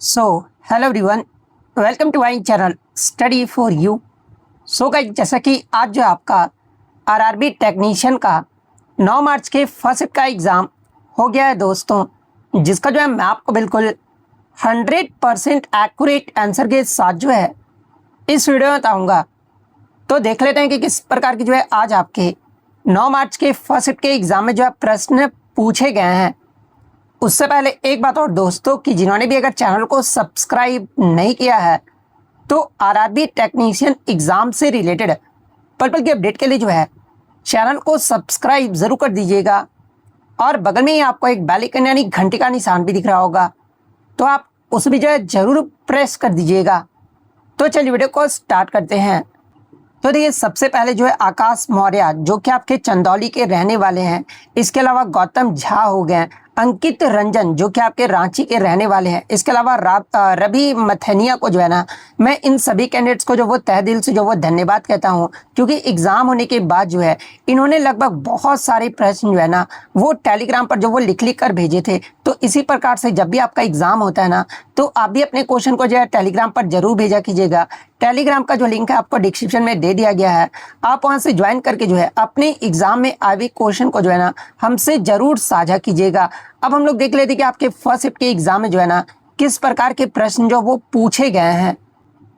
So hello everyone, welcome to my channel study for you. So guys, जैसा कि आज जो आपका आरआरबी टेक्नीशियन का 9 मार्च के फर्स्ट शिफ्ट का एग्ज़ाम हो गया है दोस्तों, जिसका जो है मैं आपको बिल्कुल 100% एक्यूरेट आंसर के साथ जो है इस वीडियो में बताऊँगा। तो देख लेते हैं कि किस प्रकार की जो है आज आपके 9 मार्च के फर्स्ट शिफ्ट के एग्ज़ाम में जो है प्रश्न पूछे गए हैं। उससे पहले एक बात और दोस्तों, कि जिन्होंने भी अगर चैनल को सब्सक्राइब नहीं किया है तो आरआरबी टेक्नीशियन एग्ज़ाम से रिलेटेड पल पल की अपडेट के लिए जो है चैनल को सब्सक्राइब ज़रूर कर दीजिएगा। और बगल में ही आपको एक बेल आइकन यानी घंटी का निशान भी दिख रहा होगा, तो आप उस भी जो है ज़रूर प्रेस कर दीजिएगा। तो चलिए वीडियो को स्टार्ट करते हैं। तो देखिए, सबसे पहले जो है आकाश मौर्य, जो कि आपके चंदौली के रहने वाले हैं। इसके अलावा गौतम झा हो गए, अंकित रंजन जो कि आपके रांची के रहने वाले हैं। इसके अलावा रवि मथनिया को जो है ना, मैं इन सभी कैंडिडेट्स को जो वो तहे दिल से जो वो धन्यवाद कहता हूं, क्योंकि एग्जाम होने के बाद जो है इन्होंने लगभग बहुत सारे प्रश्न जो है ना वो टेलीग्राम पर जो वो लिख कर भेजे थे। तो इसी प्रकार से जब भी आपका एग्जाम होता है ना, तो आप भी अपने क्वेश्चन को जो है टेलीग्राम पर जरूर भेजा कीजिएगा। टेलीग्राम का जो लिंक है आपको डिस्क्रिप्शन में दे दिया गया है, आप वहां से ज्वाइन करके जो है अपने एग्जाम में आए हुए क्वेश्चन को जो है ना हमसे जरूर साझा कीजिएगा। अब हम लोग देख लेते हैं कि आपके फर्स्ट शिफ्ट के एग्जाम में जो है ना किस प्रकार के प्रश्न जो वो पूछे गए हैं।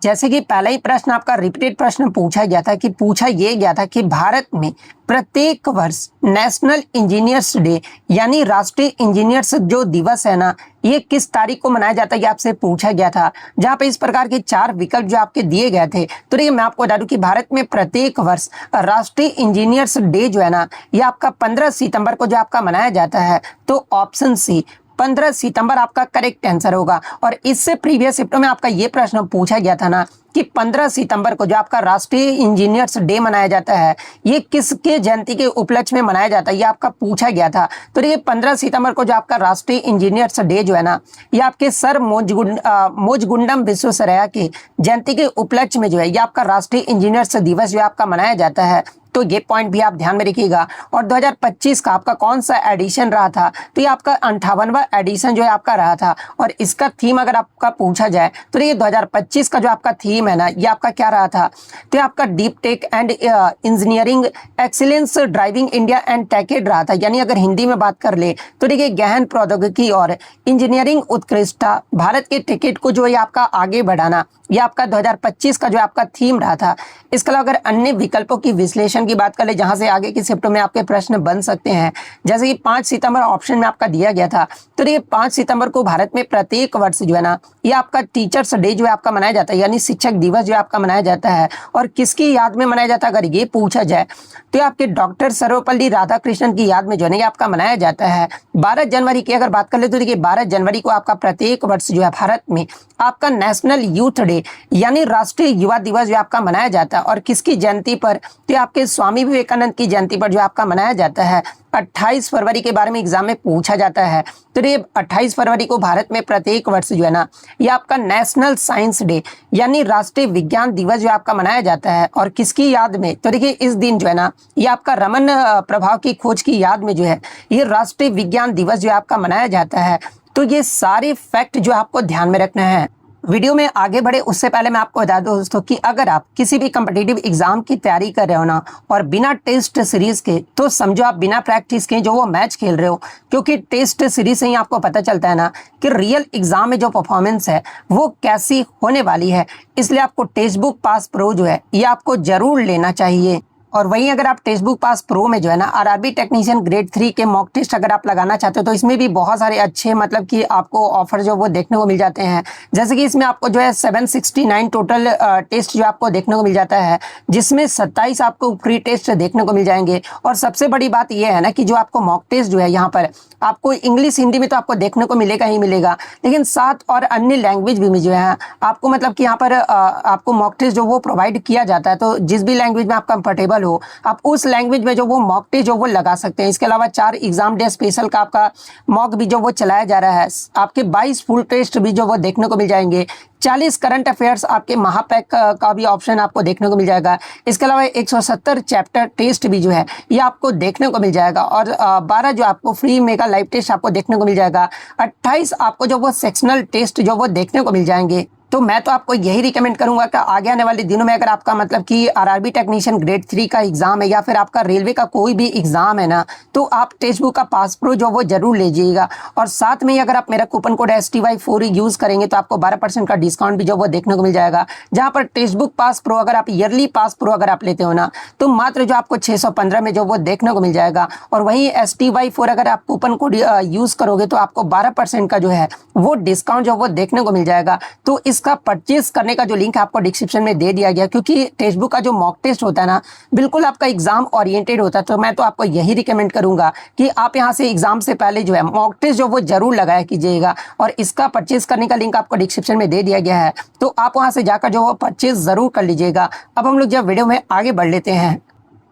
जैसे कि पहला ही प्रश्न आपका रिपीटेड प्रश्न पूछा गया था कि भारत में प्रत्येक वर्ष नेशनल इंजीनियर्स डे यानी राष्ट्रीय इंजीनियर्स जो दिवस है ना, ये किस तारीख को मनाया जाता है, ये आपसे पूछा गया था। जहां पे इस प्रकार के 4 विकल्प जो आपके दिए गए थे। तो देखिए, मैं आपको बता दूं कि भारत में प्रत्येक वर्ष राष्ट्रीय इंजीनियर्स डे जो है ना, ये आपका 15 सितंबर को जो आपका मनाया जाता है। तो ऑप्शन सी 15 सितंबर आपका करेक्ट आंसर होगा। और इससे प्रीवियस शिफ्टों में आपका ये प्रश्न पूछा गया था ना कि 15 सितंबर को जो आपका राष्ट्रीय इंजीनियर्स डे मनाया जाता है, ये किसके जयंती के उपलक्ष्य में मनाया जाता है, ये आपका पूछा गया था। तो ये 15 सितंबर को जो आपका राष्ट्रीय इंजीनियर्स डे जो है ना, ये आपके सर मोजगुंडम विश्वेश्वरैया की जयंती के उपलक्ष्य में जो है ये आपका राष्ट्रीय इंजीनियर्स दिवस जो आपका मनाया जाता है। तो ये पॉइंट भी आप ध्यान में रखिएगा। और 2025 का आपका कौन सा एडिशन रहा था, तो ये आपका 58वां एडिशन जो है आपका रहा था। और इसका थीम अगर आपका पूछा जाए तो ये 2025 का जो आपका थीम है ना, ये आपका क्या रहा था, तो ये आपका deep tech and engineering excellence driving India and techade रहा था। यानी अगर हिंदी में बात कर ले तो देखिए, गहन प्रौद्योगिकी और इंजीनियरिंग उत्कृष्टता भारत के टिकट को जो है आपका आगे बढ़ाना, ये आपका 2025 का जो आपका थीम रहा था। इसके अलावा अगर अन्य विकल्पों की विश्लेषण की बात कर ले, जहां से आगे की शिफ्टों में आपके प्रश्न बन सकते हैं, जैसे कि 5 सितंबर ऑप्शन में आपका दिया गया था। तो ये 5 सितंबर को भारत में प्रत्येक वर्ष जो है ना, ये आपका टीचर्स डे जो है आपका मनाया जाता है, यानी शिक्षक दिवस जो आपका मनाया जाता है। और किसकी याद में मनाया जाता है, अगर ये पूछा जाए तो आपके डॉक्टर सर्वपल्ली राधाकृष्णन की याद में जो है आपका मनाया जाता है। 12 जनवरी की अगर बात कर ले तो देखिए, 12 जनवरी को आपका प्रत्येक वर्ष जो है भारत में आपका नेशनल यूथ डे यानी राष्ट्रीय युवा दिवस जो आपका मनाया जाता है। और किसकी जयंती पर, तो आपके स्वामी विवेकानंद की जयंती पर जो आपका मनाया जाता है। 28 फरवरी के बारे में एग्जाम में पूछा जाता है। तो ये 28 फरवरी को भारत में प्रत्येक वर्ष जो है ना, ये आपका नेशनल साइंस डे यानी राष्ट्रीय विज्ञान दिवस जो आपका मनाया जाता है। और किसकी याद में, तो देखिए इस दिन जो है ना, ये आपका रमन प्रभाव की खोज की याद में जो है ये राष्ट्रीय विज्ञान दिवस जो आपका मनाया जाता है। तो ये सारे फैक्ट जो आपको ध्यान में रखना है। वीडियो में आगे बढ़े उससे पहले मैं आपको बता दूं दोस्तों कि अगर आप किसी भी कम्पिटिटिव एग्जाम की तैयारी कर रहे हो ना, और बिना टेस्ट सीरीज के, तो समझो आप बिना प्रैक्टिस के जो वो मैच खेल रहे हो। क्योंकि टेस्ट सीरीज से ही आपको पता चलता है ना कि रियल एग्जाम में जो परफॉर्मेंस है वो कैसी होने वाली है। इसलिए आपको टेक्स्ट बुक पास प्रो जो है ये आपको जरूर लेना चाहिए। और वहीं अगर आप टेक्स्ट बुक पास प्रो में जो है ना आरआरबी टेक्नीशियन ग्रेड 3 के मॉक टेस्ट अगर आप लगाना चाहते हो, तो इसमें भी बहुत सारे अच्छे मतलब कि आपको ऑफर जो वो देखने को मिल जाते हैं। जैसे कि इसमें आपको जो है 769 टोटल टेस्ट जो आपको देखने को मिल जाता है, जिसमें 27 आपको फ्री टेस्ट देखने को मिल जाएंगे। और सबसे बड़ी बात यह है ना कि जो आपको मॉक टेस्ट जो है यहाँ पर आपको इंग्लिश हिंदी में तो आपको देखने को मिलेगा ही मिलेगा, लेकिन 7 और अन्य लैंग्वेज भी जो है आपको मतलब कि यहाँ पर आपको मॉक टेस्ट जो वो प्रोवाइड किया जाता है। तो जिस भी लैंग्वेज में आप कंफर्टेबल हो, आप उस लैंग्वेज में जो वो मॉक टेस्ट जो वो लगा सकते हैं। इसके अलावा 4 एग्जाम डे स्पेशल का आपका मॉक भी जो वो चलाया जा रहा है। आपके 22 फुल टेस्ट भी जो वो देखने को मिल जाएंगे। 40 करंट अफेयर्स आपके महापैक का भी ऑप्शन आपको देखने को मिल जाएगा। इसके अलावा 170 चैप्टर टेस्ट भी जो है ये आपको देखने को मिल जाएगा और 12 जो आपको फ्री मेगा लाइव टेस्ट आपको देखने को मिल जाएगा। 28 आपको जो वो सेक्शनल टेस्ट जो वो देखने को मिल जाएंगे। तो मैं तो आपको यही रिकमेंड करूंगा कि आगे आने वाले दिनों में अगर आपका मतलब कि आरआरबी टेक्नीशियन ग्रेड 3 का एग्जाम है या फिर आपका रेलवे का कोई भी एग्जाम है ना, तो आप टेक्स्ट बुक का पास प्रो जो वो जरूर लीजिएगा। और साथ में अगर आप मेरा कूपन कोड STY4 यूज करेंगे तो आपको 12% का डिस्काउंट भी जो वो देखने को मिल जाएगा। जहां पर टेक्स्ट बुक पास प्रो अगर आप ईयरली पास प्रो अगर आप लेते हो ना, तो मात्र जो आपको 615 में जो वो देखने को मिल जाएगा। और वहीं STY4 अगर आप कूपन कोड यूज करोगे तो आपको 12% का जो है वो डिस्काउंट जो वो देखने को मिल जाएगा। तो इसका परचेज करने का जो लिंक आपको डिस्क्रिप्शन में दे दिया गया, क्योंकि टेक्स्ट बुक का जो मॉक टेस्ट होता है ना, बिल्कुल आपका एग्जाम ओरिएंटेड होता है। तो मैं तो आपको यही रिकमेंड करूंगा कि आप यहां से एग्जाम से पहले जो है मॉक टेस्ट जो वो जरूर लगाया कीजिएगा। और इसका परचेज करने का लिंक आपको डिस्क्रिप्शन में दे दिया गया है, तो आप वहां से जाकर जो वो परचेज जरूर कर लीजिएगा। अब हम लोग जब वीडियो में आगे बढ़ लेते हैं,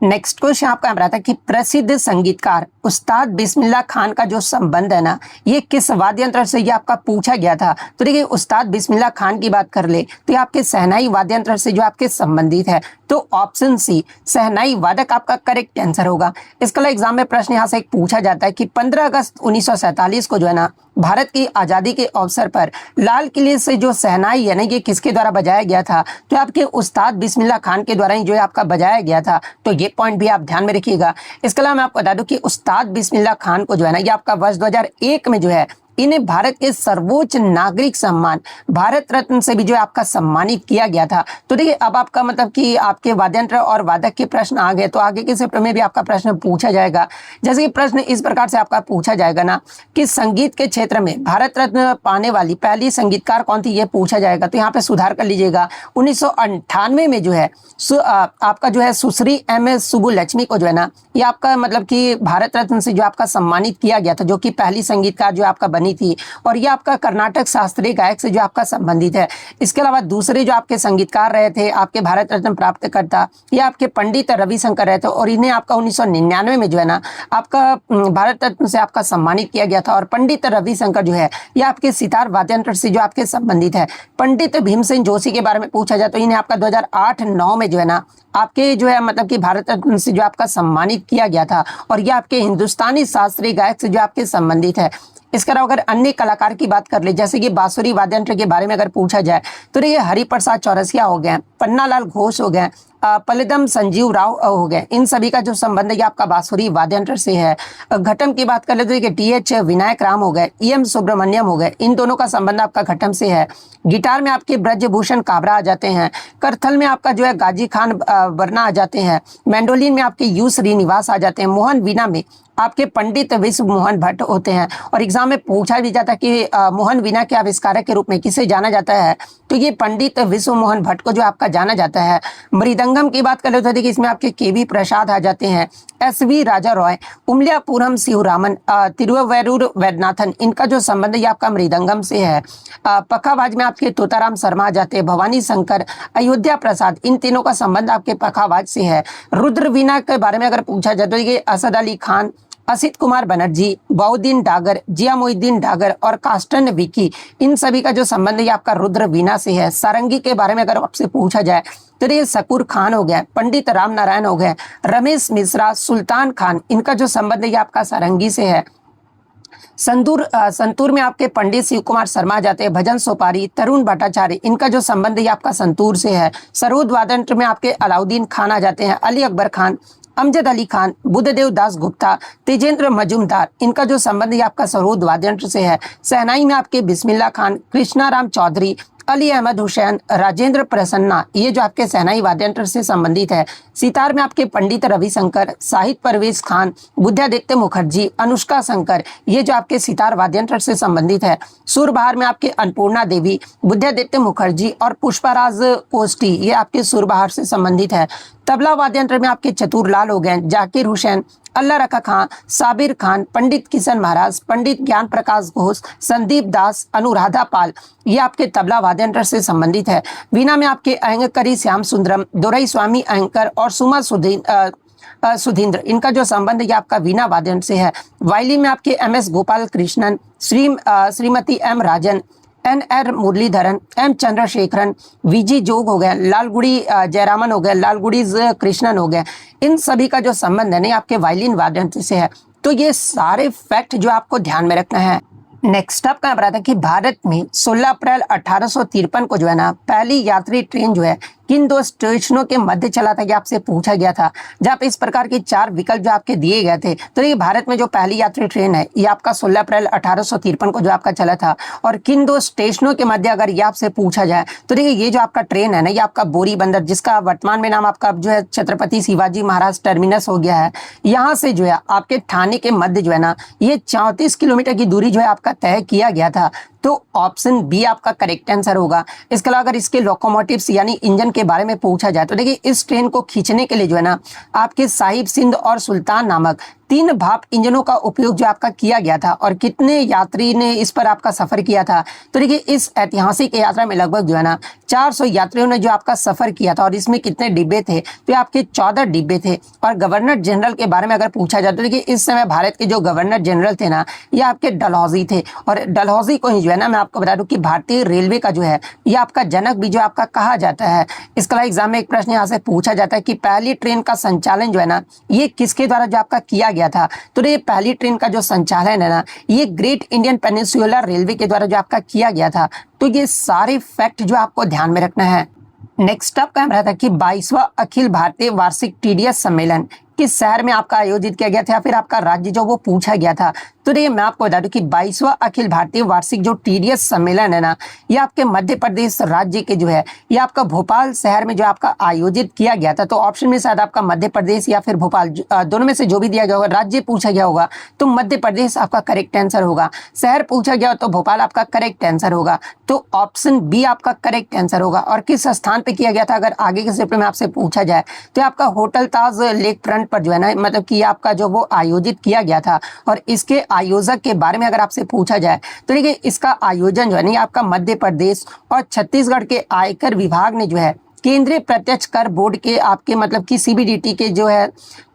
नेक्स्ट क्वेश्चन आपका रहा था कि प्रसिद्ध संगीतकार उस्ताद बिस्मिल्लाह खान का जो संबंध है ना, ये किस वाद्य यंत्र से ये आपका पूछा गया था। तो देखिए, उस्ताद बिस्मिल्लाह खान की बात कर ले तो ये आपके शहनाई वाद्य यंत्र से जो आपके संबंधित है। तो ऑप्शन सी शहनाई वादक आपका करेक्ट आंसर होगा। इसके अलावा एग्जाम में प्रश्न यहाँ से एक पूछा जाता है कि 15 अगस्त 1947 को जो है ना, भारत की आजादी के अवसर पर लाल किले से जो शहनाई है ना, ये किसके द्वारा बजाया गया था। तो आपके उस्ताद बिस्मिल्लाह खान के द्वारा ही जो है आपका बजाया गया था। तो ये पॉइंट भी आप ध्यान में रखिएगा। इसके अलावा मैं आपको बता दूं कि उस्ताद बिस्मिल्लाह खान को जो है ना, ये आपका वर्ष 2001 में जो है इन्हें भारत के सर्वोच्च नागरिक सम्मान भारत रत्न से भी जो है आपका सम्मानित किया गया था। तो देखिए, अब आपका मतलब कि आपके वाद्ययंत्र और वादक के प्रश्न आ गए, तो आगे के शिफ्ट में भी आपका प्रश्न पूछा जाएगा। जैसे कि प्रश्न इस प्रकार से आपका पूछा जाएगा ना कि संगीत के क्षेत्र में भारत रत्न पाने वाली पहली संगीतकार कौन थी, ये पूछा जाएगा। तो यहाँ पे सुधार कर लीजिएगा। 1998 में जो है आपका जो है सुश्री MS सुब्बुलक्ष्मी को जो है ना, ये आपका मतलब कि भारत रत्न से जो आपका सम्मानित किया गया था, जो कि पहली संगीतकार जो आपका बनी थी। और ये आपका कर्नाटक शास्त्रीय गायक से जो आपका संबंधित है। इसके अलावा दूसरे जो आपके संगीतकार रहे थे आपके भारत रत्न प्राप्त करता, ये आपके पंडित रविशंकर रहे थे। और इन्हें आपका 1999 में जो है ना आपका भारत रत्न से आपका सम्मानित किया गया था। और पंडित रविशंकर जो है ये आपके सितार वाद्ययंत्र से जो आपके संबंधित है। पंडित भीमसेन जोशी के बारे में पूछा जाए तो इन्हें आपका 2008-9 में जो है ना आपके जो है मतलब कि भारत रत्न से जो आपका सम्मानित किया गया था। और ये आपके हिंदुस्तानी शास्त्रीय गायक से जो आपके संबंधित है। इसके अलावा अगर अन्य कलाकार की बात कर ले, जैसे कि बांसुरी वाद्ययंत्र के बारे में अगर पूछा जाए तो ये हरिप्रसाद चौरसिया हो गए, पन्नालाल घोष हो गए, पल्लदम संजीव राव हो गए। इन सभी का जो संबंध है आपका बांसुरी वाद्ययंत्र से है। घटम की बात कर ले तो TH विनायक राम हो गए, EM सुब्रमण्यम हो गए। इन दोनों का संबंध आपका घटम से है। गिटार में आपके ब्रजभूषण काबरा आ जाते हैं। करथल में आपका जो है गाजी खान वर्ना आ जाते हैं। मैंडोलिन में आपके U श्रीनिवास आ जाते हैं। मोहन वीणा में आपके पंडित विश्व मोहन भट्ट होते हैं। और एग्जाम में पूछा भी जाता है कि मोहन वीणा के आविष्कारक के रूप में किसे जाना जाता है, तो ये पंडित विश्व मोहन भट्ट को जो आपका जाना जाता है। मृदंगम की बात करें तो देखिए इसमें आपके KV प्रसाद आ जाते हैं। SV राजा रॉय, उमल्यापुरम शिवरामन, तिरुवैरूर वैद्यनाथन, इनका जो संबंध है आपका मृदंगम से है। पखावाज में आपके तोताराम शर्मा आ जाते हैं। भवानी शंकर, अयोध्या प्रसाद, इन तीनों का संबंध आपके पखावाज से है। रुद्र वीणा के बारे में अगर पूछा जाए तो ये असद अली खान, असित कुमार बनर्जी, बाउद्दीन डागर, जिया मोइद्दीन डागर और कास्टन विकी, इन सभी का जो संबंध है आपका रुद्र वीणा से है। सारंगी के बारे में अगर आपसे पूछा जाए तो ये शकूर खान हो गया, पंडित राम नारायण हो गए, रमेश मिश्रा, सुल्तान खान, इनका जो संबंध है आपका सारंगी से है। संतूर में आपके पंडित शिव कुमार शर्मा जाते हैं। भजन सोपारी, तरुण भट्टाचार्य, इनका जो संबंध है आपका संतूर से है। सरोद वादंत्र में आपके अलाउद्दीन खान आ जाते हैं। अली अकबर खान, अमजद अली खान, बुद्धदेव दास गुप्ता, तेजेंद्र मजूमदार, इनका जो संबंध है आपका सरोद वाद्ययंत्र से है। शहनाई में आपके बिस्मिल्लाह खान, कृष्णाराम चौधरी, अली अहमद हुसैन, राजेंद्र प्रसन्ना, ये जो आपके शहनाई वाद्ययंत्र से संबंधित है। सितार में आपके पंडित रविशंकर, साहिद परवेज खान, बुद्धादित्य मुखर्जी, अनुष्का शंकर, ये जो आपके सितार वाद्ययंत्र से संबंधित है। सुरबहार में आपके अन्नपूर्णा देवी, बुद्धादित्य मुखर्जी और पुष्पराज कोष्टी, ये आपके सुरबहार से संबंधित है। तबला वाद्ययंत्र में आपके चतुरलाल हो गए, जाकिर हुसैन, अल्लाह रखा खां, साबिर खान, पंडित किशन महाराज, पंडित ज्ञान प्रकाश घोष, संदीप दास, अनुराधा पाल, ये आपके तबला वाद्ययंत्र से संबंधित है। वीणा में आपके अयंगकरी श्याम सुंदरम, दोरई स्वामी अयंकर और सुमा सुधींद्र, इनका जो संबंध है आपका वीणा वाद्ययंत्र से है। वायलिन में आपके MS गोपाल कृष्णन, श्रीमती M राजन, NR Muraleedharan, M Chandrasekaran, VG जोग हो गया, लालगुड़ी जयरामन हो गया, लालगुड़ी कृष्णन हो गया। इन सभी का जो संबंध है नहीं आपके वायलिन वाद्ययंत्र से है। तो ये सारे फैक्ट जो आपको ध्यान में रखना है। नेक्स्ट अप क्या था कि भारत में 16 अप्रैल 1853 को जो है ना पहली यात्री ट्रेन जो है किन दो स्टेशनों के मध्य चला था, ये आपसे पूछा गया था। जहाँ पे इस प्रकार के 4 विकल्प जो आपके दिए गए थे। तो ये भारत में जो पहली यात्री ट्रेन है ये आपका 16 अप्रैल 1853 को जो आपका चला था। और किन दो स्टेशनों के मध्य अगर ये आपसे पूछा जाए तो देखिए ये जो आपका ट्रेन है ना ये आपका बोरी बंदर, जिसका वर्तमान में नाम आपका जो है छत्रपति शिवाजी महाराज टर्मिनस हो गया है, यहाँ से जो है आपके ठाणे के मध्य जो है ना ये 34 किलोमीटर की दूरी जो है आपका तय किया गया था। तो ऑप्शन बी आपका करेक्ट आंसर होगा। इसके अलावा अगर इसके लोकोमोटिव्स यानी इंजन के बारे में पूछा जाए तो देखिए इस ट्रेन को खींचने के लिए जो है ना आपके साहिब सिंध और सुल्तान नामक 3 भाप इंजनों का उपयोग जो आपका किया गया था। और कितने यात्री ने इस पर आपका सफर किया था तो देखिए इस ऐतिहासिक यात्रा में लगभग जो है ना 400 यात्रियों ने जो आपका सफर किया था। और इसमें कितने डिब्बे थे तो आपके 14 डिब्बे थे। और गवर्नर जनरल के बारे में अगर पूछा जाए तो देखिए इस समय भारत के जो गवर्नर जनरल थे ना ये आपके डलहौजी थे। और डलहौजी को ही जो है ना मैं आपको बता दूं कि भारतीय रेलवे का जो है ये आपका जनक भी जो आपका कहा जाता है। इसके अलावा एग्जाम में एक प्रश्न यहाँ से पूछा जाता है कि पहली ट्रेन का संचालन जो है ना ये किसके द्वारा जो आपका किया गया था। तो ये पहली ट्रेन का जो संचालन है ना ये ग्रेट इंडियन पेनिनसुलर रेलवे के द्वारा जो आपका किया गया था। तो ये सारे फैक्ट जो आपको ध्यान में रखना है। नेक्स्ट अप क्या था कि 22वां अखिल भारतीय वार्षिक TDS सम्मेलन किस शहर में आपका आयोजित किया गया था या फिर आपका राज्य जो वो पूछा गया था। तो देखिए मैं आपको बता दूं कि 22वां अखिल भारतीय वार्षिक जो TDS सम्मेलन है ना ये आपके मध्य प्रदेश राज्य के जो है ये आपका भोपाल शहर में जो आपका आयोजित किया गया था। तो ऑप्शन में शायद आपका मध्य प्रदेश या फिर भोपाल दोनों में से जो भी दिया गया होगा, राज्य पूछा गया होगा तो मध्य प्रदेश आपका करेक्ट आंसर होगा, शहर पूछा गया तो भोपाल आपका करेक्ट आंसर होगा। तो ऑप्शन बी आपका करेक्ट आंसर होगा। और किस स्थान पे किया गया था अगर आगे के स्टेप में आपसे पूछा जाए तो आपका होटल ताज लेक फ्रंट पर जो है ना मतलब कि आपका जो वो आयोजित किया गया था। और इसके आयोजक के बारे में अगर आपसे पूछा जाए तो देखिए इसका आयोजन जो है ना आपका मध्य प्रदेश और छत्तीसगढ़ के आयकर विभाग ने जो है केंद्रीय प्रत्यक्ष कर बोर्ड के आपके मतलब कि CBDT के जो है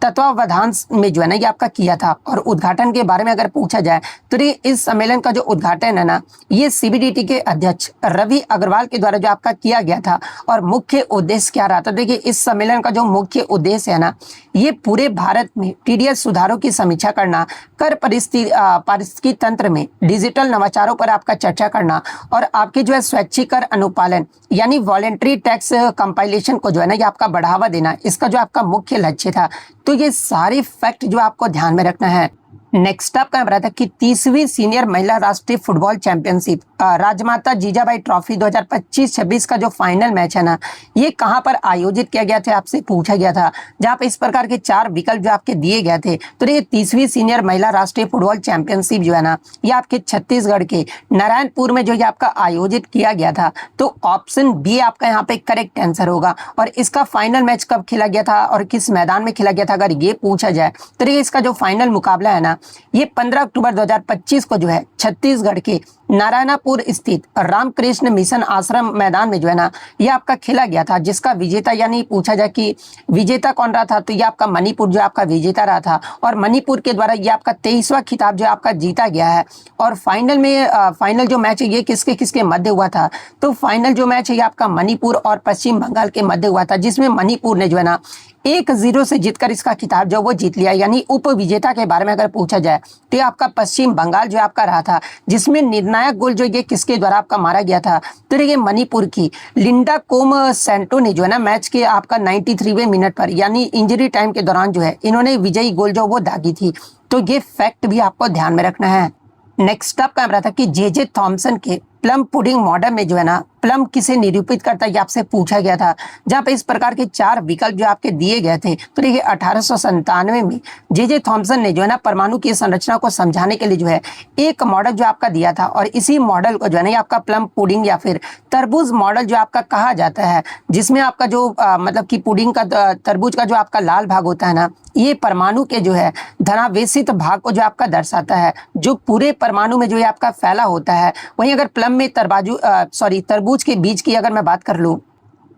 तत्वावधान में जो है ना ये आपका किया था। और उद्घाटन के बारे में अगर पूछा जाए तो ये इस सम्मेलन का जो उद्घाटन है ना ये CBDT के अध्यक्ष रवि अग्रवाल के द्वारा जो आपका किया गया था। और मुख्य उद्देश्य क्या रहा था देखिए इस सम्मेलन का जो मुख्य उद्देश्य है ना ये पूरे भारत में TDS सुधारों की समीक्षा करना, कर पारिस्थितिकी तंत्र में डिजिटल नवाचारों पर आपका चर्चा करना और आपके जो है स्वैच्छिक कर अनुपालन यानी वॉलेंट्री टैक्स कंपाइलेशन को जो है ना ये आपका बढ़ावा देना, इसका जो आपका मुख्य लक्ष्य था। तो ये सारे फैक्ट जो आपको ध्यान में रखना है। नेक्स्ट अप क्या रहा था कि 30वीं सीनियर महिला राष्ट्रीय फुटबॉल चैंपियनशिप राजमाता जीजाबाई ट्रॉफी 2025-26 का जो फाइनल मैच है ना ये कहां पर आयोजित किया गया था आपसे पूछा गया था। जहां पे इस प्रकार के 4 विकल्प जो आपके दिए गए थे। तो ये 30वीं सीनियर महिला राष्ट्रीय फुटबॉल चैंपियनशिप जो है ना ये आपके छत्तीसगढ़ के नारायणपुर में जो ये आपका आयोजित किया गया था। तो ऑप्शन बी आपका यहाँ पे करेक्ट आंसर होगा। और इसका फाइनल मैच कब खेला गया था और किस मैदान में खेला गया था अगर ये पूछा जाए तो ये इसका जो फाइनल मुकाबला है ना ये 15 अक्टूबर 2025 को जो है छत्तीसगढ़ के नारायणपुर स्थित रामकृष्ण मिशन आश्रम मैदान में जो है ना ये आपका खेला गया था। जिसका विजेता यानी पूछा जाए कि विजेता कौन रहा था तो ये आपका मणिपुर जो आपका विजेता रहा था। और मणिपुर के द्वारा ये आपका 23वां खिताब जो आपका जीता गया है। और फाइनल जो मैच है ये किसके किसके मध्य हुआ था तो फाइनल जो मैच है ये आपका मणिपुर और पश्चिम बंगाल के मध्य हुआ था। जिसमें मणिपुर ने जो है ना 1-0 से जीतकर इसका खिताब जो वो जीत लिया। यानी उप विजेता के बारे में अगर पूछा जाए तो ये आपका पश्चिम बंगाल जो आपका रहा था। जिसमें निर्णायक गोल जो ये किसके द्वारा आपका मारा गया था तो ये मणिपुर की लिंडा कोम सेंटो ने जो है ना मैच के आपका 93वें मिनट पर यानी इंजरी टाइम के दौरान जो है इन्होंने विजयी गोल जो वो दागी थी। तो ये फैक्ट भी आपको ध्यान में रखना है। नेक्स्ट अप क्या रहा था कि जे थॉमसन के प्लम पुडिंग मॉडल में जो है ना प्लम किसे निरूपित करता है ये आपसे पूछा गया था, जहाँ पे इस प्रकार के 4 विकल्प जो आपके दिए गए थे। तो देखिए 1897 में जे थॉमसन ने जो है ना परमाणु की संरचना को समझाने के लिए जो है एक मॉडल जो आपका दिया था, और इसी मॉडल को जो है ना आपका प्लम पुडिंग या फिर तरबूज मॉडल जो आपका कहा जाता है, जिसमें आपका जो मतलब कि पुडिंग का तरबूज का जो आपका लाल भाग होता है ना, ये परमाणु के जो है धनावेशित भाग को जो आपका दर्शाता है, जो पूरे परमाणु में जो है आपका फैला होता है। वहीं अगर प्लम में तरबूज के बीज की अगर मैं बात कर लूँ,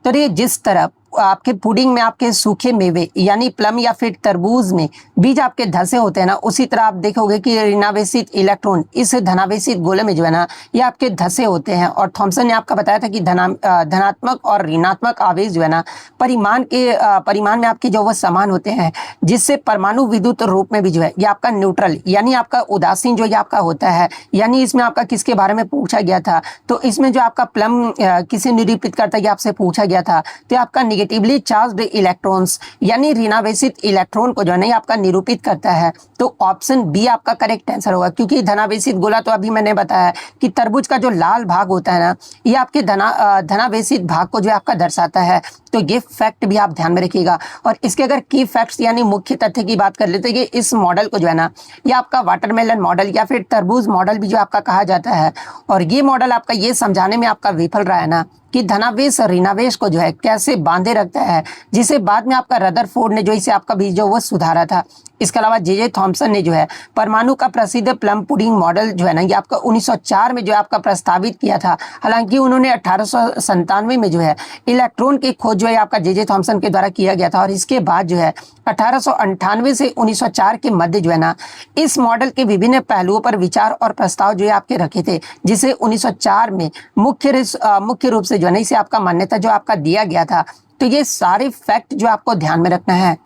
तो ये जिस तरफ आपके पुडिंग में आपके सूखे मेवे यानी प्लम या फिर तरबूज में बीज आपके धसे होते हैं ना, उसी तरह आप देखोगे कि ऋणावेशित इलेक्ट्रॉन इस धनावेशित गोले में जो है ना ये आपके धसे होते हैं। और थॉमसन ने आपका बताया था कि धनात्मक और ऋणात्मक आवेश जो है ना परिमाण में आपके जो वो समान होते हैं, जिससे परमाणु विद्युत रूप में भी जो है ये आपका न्यूट्रल यानी आपका उदासीन जो ये आपका होता है। यानी इसमें आपका किसके बारे में पूछा गया था, तो इसमें जो आपका प्लम किसे निरूपित करता है ये आपसे पूछा गया था, तो आपका नेगेटिवली चार्ज्ड इलेक्ट्रॉन्स यानी ऋणावेशित इलेक्ट्रॉन को जो है आपका निरूपित करता है। तो ऑप्शन बी आपका करेक्ट आंसर होगा, क्योंकि धनावेशित गोला तो अभी मैंने बताया कि तरबूज का जो लाल भाग होता है ना ये आपके धनावेशित भाग को जो आपका दर्शाता है। तो ये फैक्ट भी आप ध्यान में रखिएगा। और इसके अगर की फैक्ट्स यानी मुख्य तथ्य की बात कर लेते हैं कि इस मॉडल को जो है ना ये आपका वाटरमेलन मॉडल या फिर तरबूज मॉडल भी जो आपका कहा जाता है। और ये मॉडल आपका ये समझाने में आपका विफल रहा है ना कि धनावेश ऋणावेश को जो है कैसे बांधे रखता है, जिसे बाद में आपका रदरफोर्ड ने जो इसे आपका भी जो वो सुधारा था। इसके अलावा जे थॉमसन ने जो है परमाणु का प्रसिद्ध प्लम पुडिंग मॉडल जो है ना ये आपका 1904 में जो आपका प्रस्तावित किया था। हालांकि उन्होंने 1897 में जो है इलेक्ट्रॉन की खोज जो है आपका जे थॉमसन के द्वारा किया गया था। और इसके बाद जो है 1898 से 1904 के मध्य जो है ना इस मॉडल के विभिन्न पहलुओं पर विचार और प्रस्ताव जो है आपके रखे थे, जिसे 1904 में मुख्य रूप से जो है ना इसे आपका मान्यता जो आपका दिया गया था। तो ये सारे फैक्ट जो आपको ध्यान में रखना है।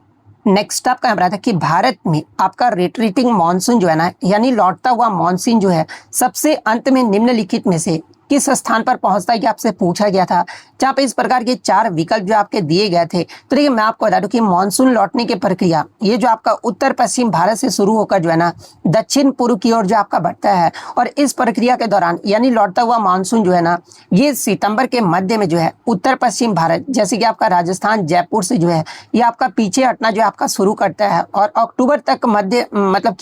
नेक्स्ट आपका यहाँ था कि भारत में आपका रिट्रीटिंग मानसून जो है ना यानी लौटता हुआ मानसून जो है सबसे अंत में निम्नलिखित में से किस स्थान पर पहुंचता है कि आपसे पूछा गया था, जहाँ पे इस प्रकार के 4 विकल्प जो आपके दिए गए थे। तो देखिए मैं आपको बता दूं कि मानसून लौटने की प्रक्रिया ये जो आपका उत्तर पश्चिम भारत से शुरू होकर जो है ना दक्षिण पूर्व की ओर जो आपका बढ़ता है। और इस प्रक्रिया के दौरान यानी लौटता हुआ मानसून जो है ना ये सितंबर के मध्य में जो है उत्तर पश्चिम भारत जैसे कि आपका राजस्थान जयपुर से जो है ये आपका पीछे हटना जो आपका शुरू करता है। और अक्टूबर तक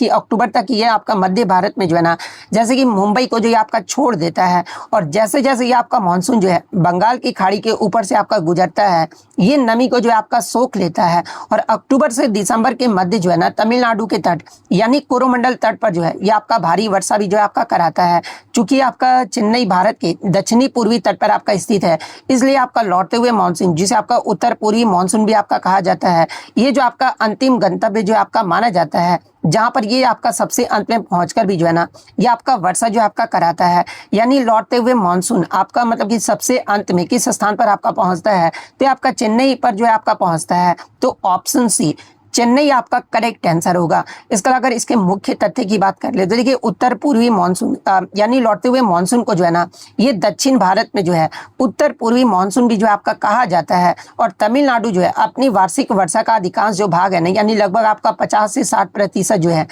अक्टूबर तक ये आपका मध्य भारत में जो है ना जैसे कि मुंबई को जो ये आपका छोड़ देता है। और जैसे जैसे ये आपका मानसून जो है बंगाल की खाड़ी के ऊपर से आपका गुजरता है, ये नमी को जो है आपका सोख लेता है। और अक्टूबर से दिसंबर के मध्य जो है ना तमिलनाडु के तट यानी कोरोमंडल तट पर जो है ये आपका भारी वर्षा भी जो है आपका कराता है। चूंकि आपका चेन्नई भारत के दक्षिणी पूर्वी तट पर आपका स्थित है, इसलिए आपका लौटते हुए मानसून जिसे आपका उत्तर पूर्वी मानसून भी आपका कहा जाता है, ये जो आपका अंतिम गंतव्य जो आपका माना जाता है, जहां पर ये आपका सबसे अंत में पहुंचकर भी जो है ना ये आपका वर्षा जो आपका कराता है। यानी लौटते हुए मानसून आपका मतलब कि सबसे अंत में किस स्थान पर आपका पहुंचता है, तो आपका चेन्नई पर जो है आपका पहुंचता है। तो ऑप्शन सी चेन्नई आपका करेक्ट आंसर होगा। इसका अगर इसके मुख्य तथ्य की बात कर ले तो देखिए उत्तर पूर्वी मानसून यानी लौटते हुए मानसून को जो है ना ये दक्षिण भारत में जो है उत्तर पूर्वी मानसून भी जो है आपका कहा जाता है। और तमिलनाडु जो है अपनी वार्षिक वर्षा का अधिकांश जो भाग है ना यानी लगभग आपका 50 से 60% जो है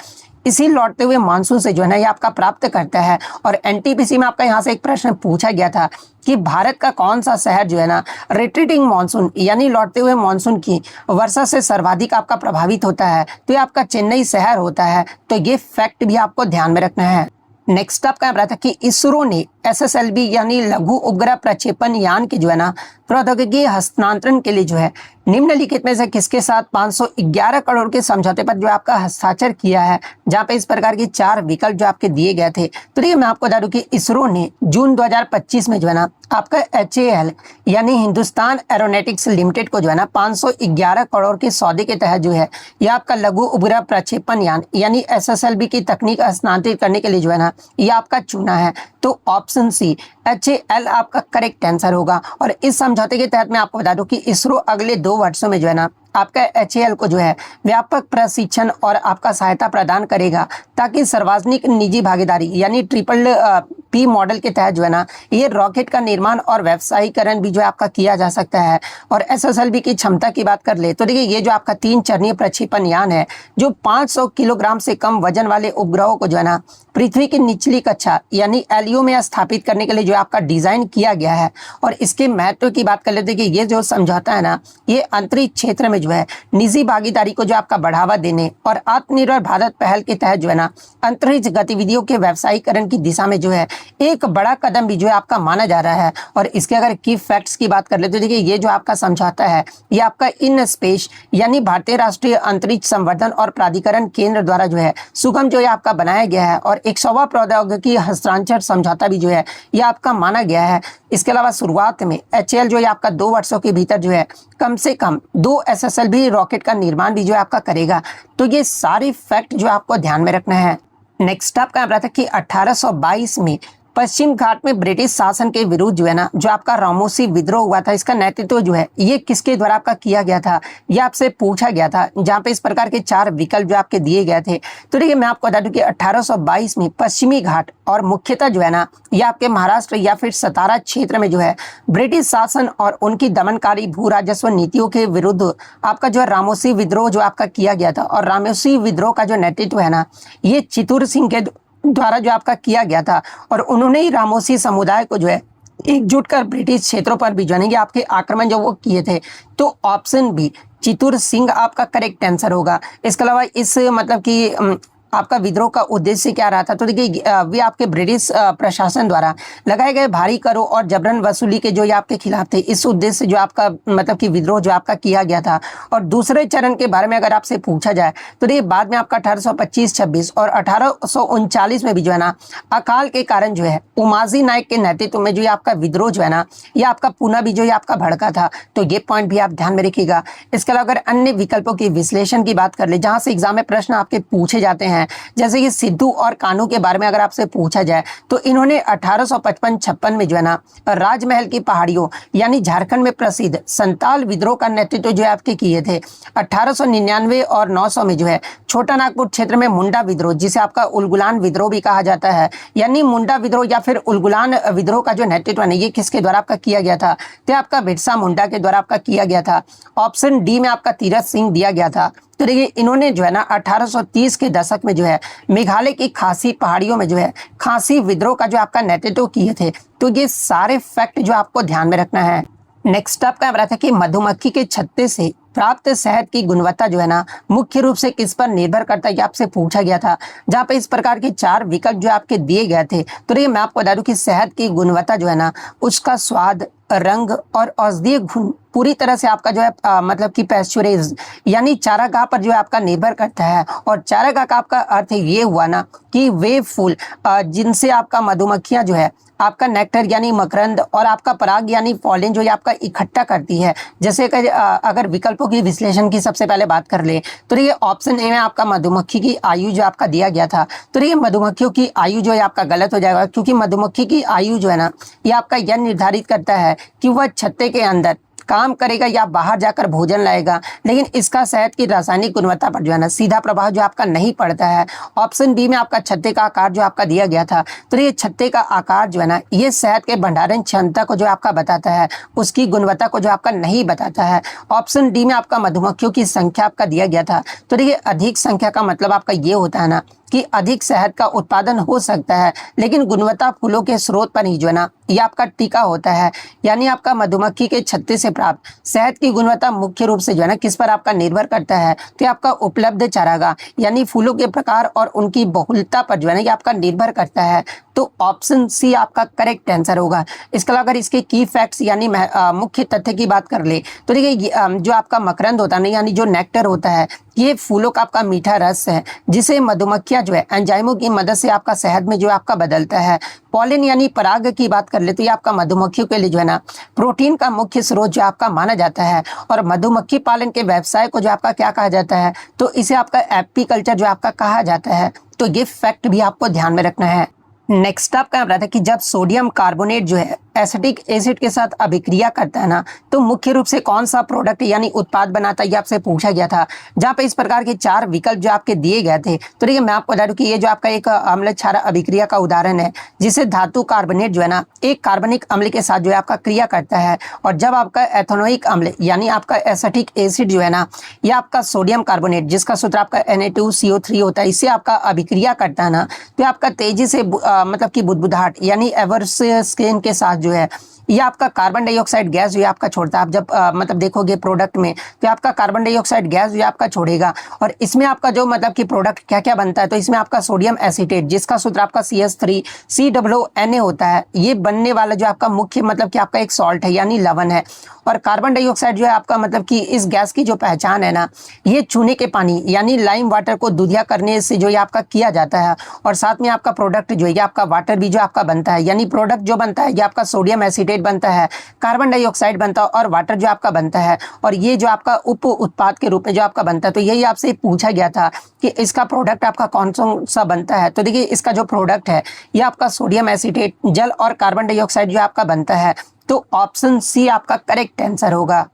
इसी लौटते हुए मानसून से जो है ना ये आपका प्राप्त करता है। और एनटीपीसी में आपका यहाँ से एक प्रश्न पूछा गया था कि भारत का कौन सा शहर जो है ना रिट्रीटिंग मानसून यानी लौटते हुए मानसून की वर्षा से सर्वाधिक आपका प्रभावित होता है, तो ये आपका चेन्नई शहर होता है। तो ये फैक्ट भी आपको ध्यान में रखना है। नेक्स्ट आपका यहाँ था कि इसरो ने SSLV यानी लघु उपग्रह प्रक्षेपण यान के जो है ना प्रौद्योगिकी हस्तांतरण के लिए जो है निम्नलिखित में से किसके साथ 511 करोड़ के समझौते पर जो आपका हस्ताक्षर किया है, जहां पे इस प्रकार के 4 विकल्प जो आपके दिए गए थे। तो देखिए मैं आपको बता दूं कि इसरो ने जून 2025 में जो है ना आपका HAL यानी हिंदुस्तान एरोनॉटिक्स लिमिटेड को जो है ना 511 करोड़ के सौदे के तहत जो है ये आपका लघु उपग्रह प्रक्षेपण यान यानी SSLV की तकनीक हस्तांतरित करने के लिए जो है ना ये आपका चुना है। तो ऑप्शन सी HAL आपका करेक्ट आंसर होगा। और इस समझौते के तहत मैं आपको बता दूं कि इसरो अगले 2 वर्षों में जो है ना आपका HAL को जो है व्यापक प्रशिक्षण और आपका सहायता प्रदान करेगा, ताकि सार्वजनिक निजी भागीदारी यानी PPP मॉडल के तहत जो है ना ये रॉकेट का निर्माण और व्यवसायीकरण भी जो है आपका किया जा सकता है। और SSLV की क्षमता की बात कर ले तो देखिए ये जो आपका 3 चरणीय प्रक्षेपण यान है, जो 500 किलोग्राम से कम वजन वाले उपग्रहों को जो है ना पृथ्वी की निचली कक्षा यानी LEO में स्थापित करने के लिए जो आपका डिजाइन किया गया है। और इसके महत्व की बात कर लेते हैं कि ये जो समझौता है ना, ये अंतरिक्ष क्षेत्र में जो है निजी भागीदारी को जो आपका बढ़ावा देने और आत्मनिर्भर भारत पहल के तहत जो है ना अंतरिक्ष गतिविधियों के व्यवसायीकरण की दिशा में जो है एक बड़ा कदम भी जो है आपका माना जा रहा है। और इसके अगर की फैक्ट्स की बात कर ले तो देखिए ये जो आपका समझौता है ये आपका इन स्पेस यानी भारतीय राष्ट्रीय अंतरिक्ष संवर्धन और प्राधिकरण केंद्र द्वारा जो है सुगम जो है आपका बनाया गया है। और 100वां प्रौद्योगिकी हस्तांतरण समझौता भी जो है ये आपका माना गया है। इसके अलावा शुरुआत में HAL जो है आपका 2 वर्षों के भीतर जो है कम से कम 2 SSLV रॉकेट का निर्माण भी जो है आपका करेगा। तो ये सारी फैक्ट जो आपको ध्यान में रखना है। नेक्स्ट आपका यहाँ था कि 1822 में पश्चिम घाट में ब्रिटिश शासन के विरुद्ध जो है ना जो आपका रामोसी विद्रोह हुआ था, इसका नेतृत्व जो है ये किसके द्वारा आपका किया गया था, ये आपसे पूछा गया था, जहाँ पे इस प्रकार के 4 विकल्प जो आपके दिए गए थे। तो देखिए मैं आपको बता दूं कि 1822 में पश्चिमी घाट और मुख्यतः जो है ना ये आपके महाराष्ट्र या फिर सतारा क्षेत्र में जो है ब्रिटिश शासन और उनकी दमनकारी भू राजस्व नीतियों के विरुद्ध आपका जो है रामोसी विद्रोह जो आपका किया गया था। और रामोसी विद्रोह का जो नेतृत्व है ना ये चित्तूर सिंह के द्वारा जो आपका किया गया था। और उन्होंने ही रामोसी समुदाय को जो है एकजुट कर ब्रिटिश क्षेत्रों पर भी जो है आपके आक्रमण जो वो किए थे। तो ऑप्शन बी चित्तूर सिंह आपका करेक्ट आंसर होगा। इसके अलावा इस मतलब कि आपका विद्रोह का उद्देश्य क्या रहा था, तो देखिए वे आपके ब्रिटिश प्रशासन द्वारा लगाए गए भारी करों और जबरन वसूली के जो ये आपके खिलाफ थे, इस उद्देश्य से जो आपका मतलब कि विद्रोह जो आपका किया गया था। और दूसरे चरण के बारे में अगर आपसे पूछा जाए तो ये बाद में आपका 1825-26 और 1839 में भी जो है ना अकाल के कारण जो है उमाजी नायक के नेतृत्व में जो आपका विद्रोह जो है ना ये आपका पुनः भी जो आपका भड़का था। तो ये पॉइंट भी आप ध्यान में रखिएगा। इसके अलावा अगर अन्य विकल्पों की विश्लेषण की बात कर ले, जहां से एग्जाम में प्रश्न आपके पूछे जाते हैं, जैसे कि सिद्धू और कान्हू के बारे में अगर आपसे पूछा जाए तो इन्होंने 1855-56 में जो है ना राजमहल की पहाड़ियों यानी झारखंड में प्रसिद्ध संताल विद्रोह का नेतृत्व जो है आपके किए थे। 1899 और 900 में जो है छोटा नागपुर क्षेत्र में मुंडा विद्रोह, जिसे आपका उलगुलान विद्रोह भी कहा जाता है, यानी मुंडा विद्रोह या फिर उलगुलान विद्रोह का जो नेतृत्व है ये किसके द्वारा आपका किया गया था, तो आपका बिरसा मुंडा के द्वारा आपका किया गया था। ऑप्शन डी में आपका तीरथ सिंह दिया गया था। तो देखिए इन्होंने जो है ना 1830 के दशक में जो है मेघालय की खासी पहाड़ियों में जो है खासी विद्रोह का जो आपका नेतृत्व किए थे। तो ये सारे फैक्ट जो आपको ध्यान में रखना है। नेक्स्ट आपका रहा था कि मधुमक्खी के छत्ते से प्राप्त शहद की गुणवत्ता जो है ना मुख्य रूप से किस पर निर्भर करता है, ये आपसे पूछा गया था, जहाँ पे इस प्रकार के 4 विकल्प जो आपके दिए गए थे। तो देखिए मैं आपको बता दूं कि शहद की गुणवत्ता जो है ना उसका स्वाद, रंग और औषधीय गुण पूरी तरह से आपका जो है मतलब कि पैस्चुरेज यानी चारागाह पर जो है आपका निर्भर करता है। और चारागाह का आपका अर्थ ये हुआ ना कि वे फूल जिनसे आपका मधुमक्खियां जो है आपका नेक्टर यानी मकरंद और आपका पराग यानी पॉलिन जो है आपका इकट्ठा करती है। जैसे कि अगर विकल्पों की विश्लेषण की सबसे पहले बात कर ले तो ये ऑप्शन ए में आपका मधुमक्खी की आयु जो आपका दिया गया था। तो ये मधुमक्खियों की आयु जो है आपका गलत हो जाएगा, क्योंकि मधुमक्खी की आयु जो है ना ये आपका यह निर्धारित करता है कि वह छत्ते के अंदर काम करेगा या बाहर जाकर भोजन लाएगा, लेकिन इसका शहद की रासायनिक गुणवत्ता पर जो है ना सीधा प्रभाव जो आपका नहीं पड़ता है। ऑप्शन बी में आपका छत्ते का आकार जो आपका दिया गया था, तो ये छत्ते का आकार जो है ना ये शहद के भंडारण क्षमता को जो आपका बताता है, उसकी गुणवत्ता को जो आपका नहीं बताता है। ऑप्शन डी में आपका मधुमक्खियों की संख्या आपका दिया गया था। तो देखिए अधिक संख्या का मतलब आपका ये होता है ना कि अधिक शहद का उत्पादन हो सकता है, लेकिन गुणवत्ता फूलों के स्रोत पर ही जो है ना ये आपका टीका होता है। यानी आपका मधुमक्खी के छत्ते से प्राप्त शहद की गुणवत्ता मुख्य रूप से जो है ना किस पर आपका निर्भर करता है, तो आपका उपलब्ध चारागाह यानी फूलों के प्रकार और उनकी बहुलता पर जो है ना ये आपका निर्भर करता है। तो ऑप्शन सी आपका करेक्ट आंसर होगा। इसके अलावा अगर इसके की फैक्ट्स यानी मुख्य तथ्य की बात कर ले तो देखिए जो आपका मकरंद होता है यानी जो नेक्टर होता है, ये फूलों का आपका मीठा रस है, जिसे मधुमक्खियां जो है एंजाइमों की मदद से आपका शहद में जो आपका बदलता है। पॉलिन यानी पराग की बात कर ले तो ये आपका मधुमक्खियों के लिए जो है ना प्रोटीन का मुख्य स्रोत जो आपका माना जाता है। और मधुमक्खी पालन के व्यवसाय को जो आपका क्या कहा जाता है, तो इसे आपका एपीकल्चर जो आपका कहा जाता है। तो ये फैक्ट भी आपको ध्यान में रखना है। नेक्स्ट आपका यहाँ था कि जब सोडियम कार्बोनेट जो है एसिटिक एसिड के साथ अभिक्रिया करता है ना, तो मुख्य रूप से कौन सा प्रोडक्ट यानी उत्पाद बनाता है, ये आपसे पूछा गया था। जहाँ पे इस प्रकार के 4 विकल्प जो आपके दिए गए थे। तो देखिए मैं आपको बता दूं कि ये जो आपका एक अम्ल क्षार अभिक्रिया का उदाहरण है, जिसे धातु कार्बोनेट जो है ना एक कार्बनिक अम्ल के साथ जो है आपका क्रिया करता है, और जब आपका एथेनोइक अम्ल यानी आपका एसिटिक एसिड जो है ना, या आपका सोडियम कार्बोनेट जिसका सूत्र आपका Na2CO3 होता है, इससे आपका अभिक्रिया करता है ना, तो आपका तेजी से मतलब कि बुदबुदाहट यानी एवर्सकेन के साथ जो है ये आपका कार्बन डाइऑक्साइड गैस जो है आपका छोड़ता है। आप जब मतलब देखोगे प्रोडक्ट में, तो आपका कार्बन डाइऑक्साइड गैस जो है आपका छोड़ेगा, और इसमें आपका जो मतलब कि प्रोडक्ट क्या क्या बनता है, तो इसमें आपका सोडियम एसीटेट जिसका सूत्र आपका CH3COONA होता है, ये बनने वाला जो आपका मुख्य मतलब कि आपका एक सॉल्ट है यानी लवण है। और कार्बन डाइऑक्साइड जो है आपका मतलब कि इस गैस की जो पहचान है ना, ये चूने के पानी यानी लाइम वाटर को दूधिया करने से जो ये आपका किया जाता है। और साथ में आपका प्रोडक्ट जो है आपका वाटर भी जो आपका बनता है, यानी प्रोडक्ट जो बनता है ये आपका सोडियम एसीटेट बनता है, कार्बन डाइऑक्साइड बनता है और वाटर जो आपका बनता है, और ये जो आपका उप उत्पाद के रूप में जो आपका बनता है। तो यही आपसे पूछा गया था कि इसका प्रोडक्ट आपका कौन सा बनता है। तो देखिए इसका जो प्रोडक्ट है ये आपका सोडियम एसीटेट जल और कार्बन डाइऑक्साइड जो आपका बनता है। तो ऑप्शन सी आपका करेक्ट आंसर होगा।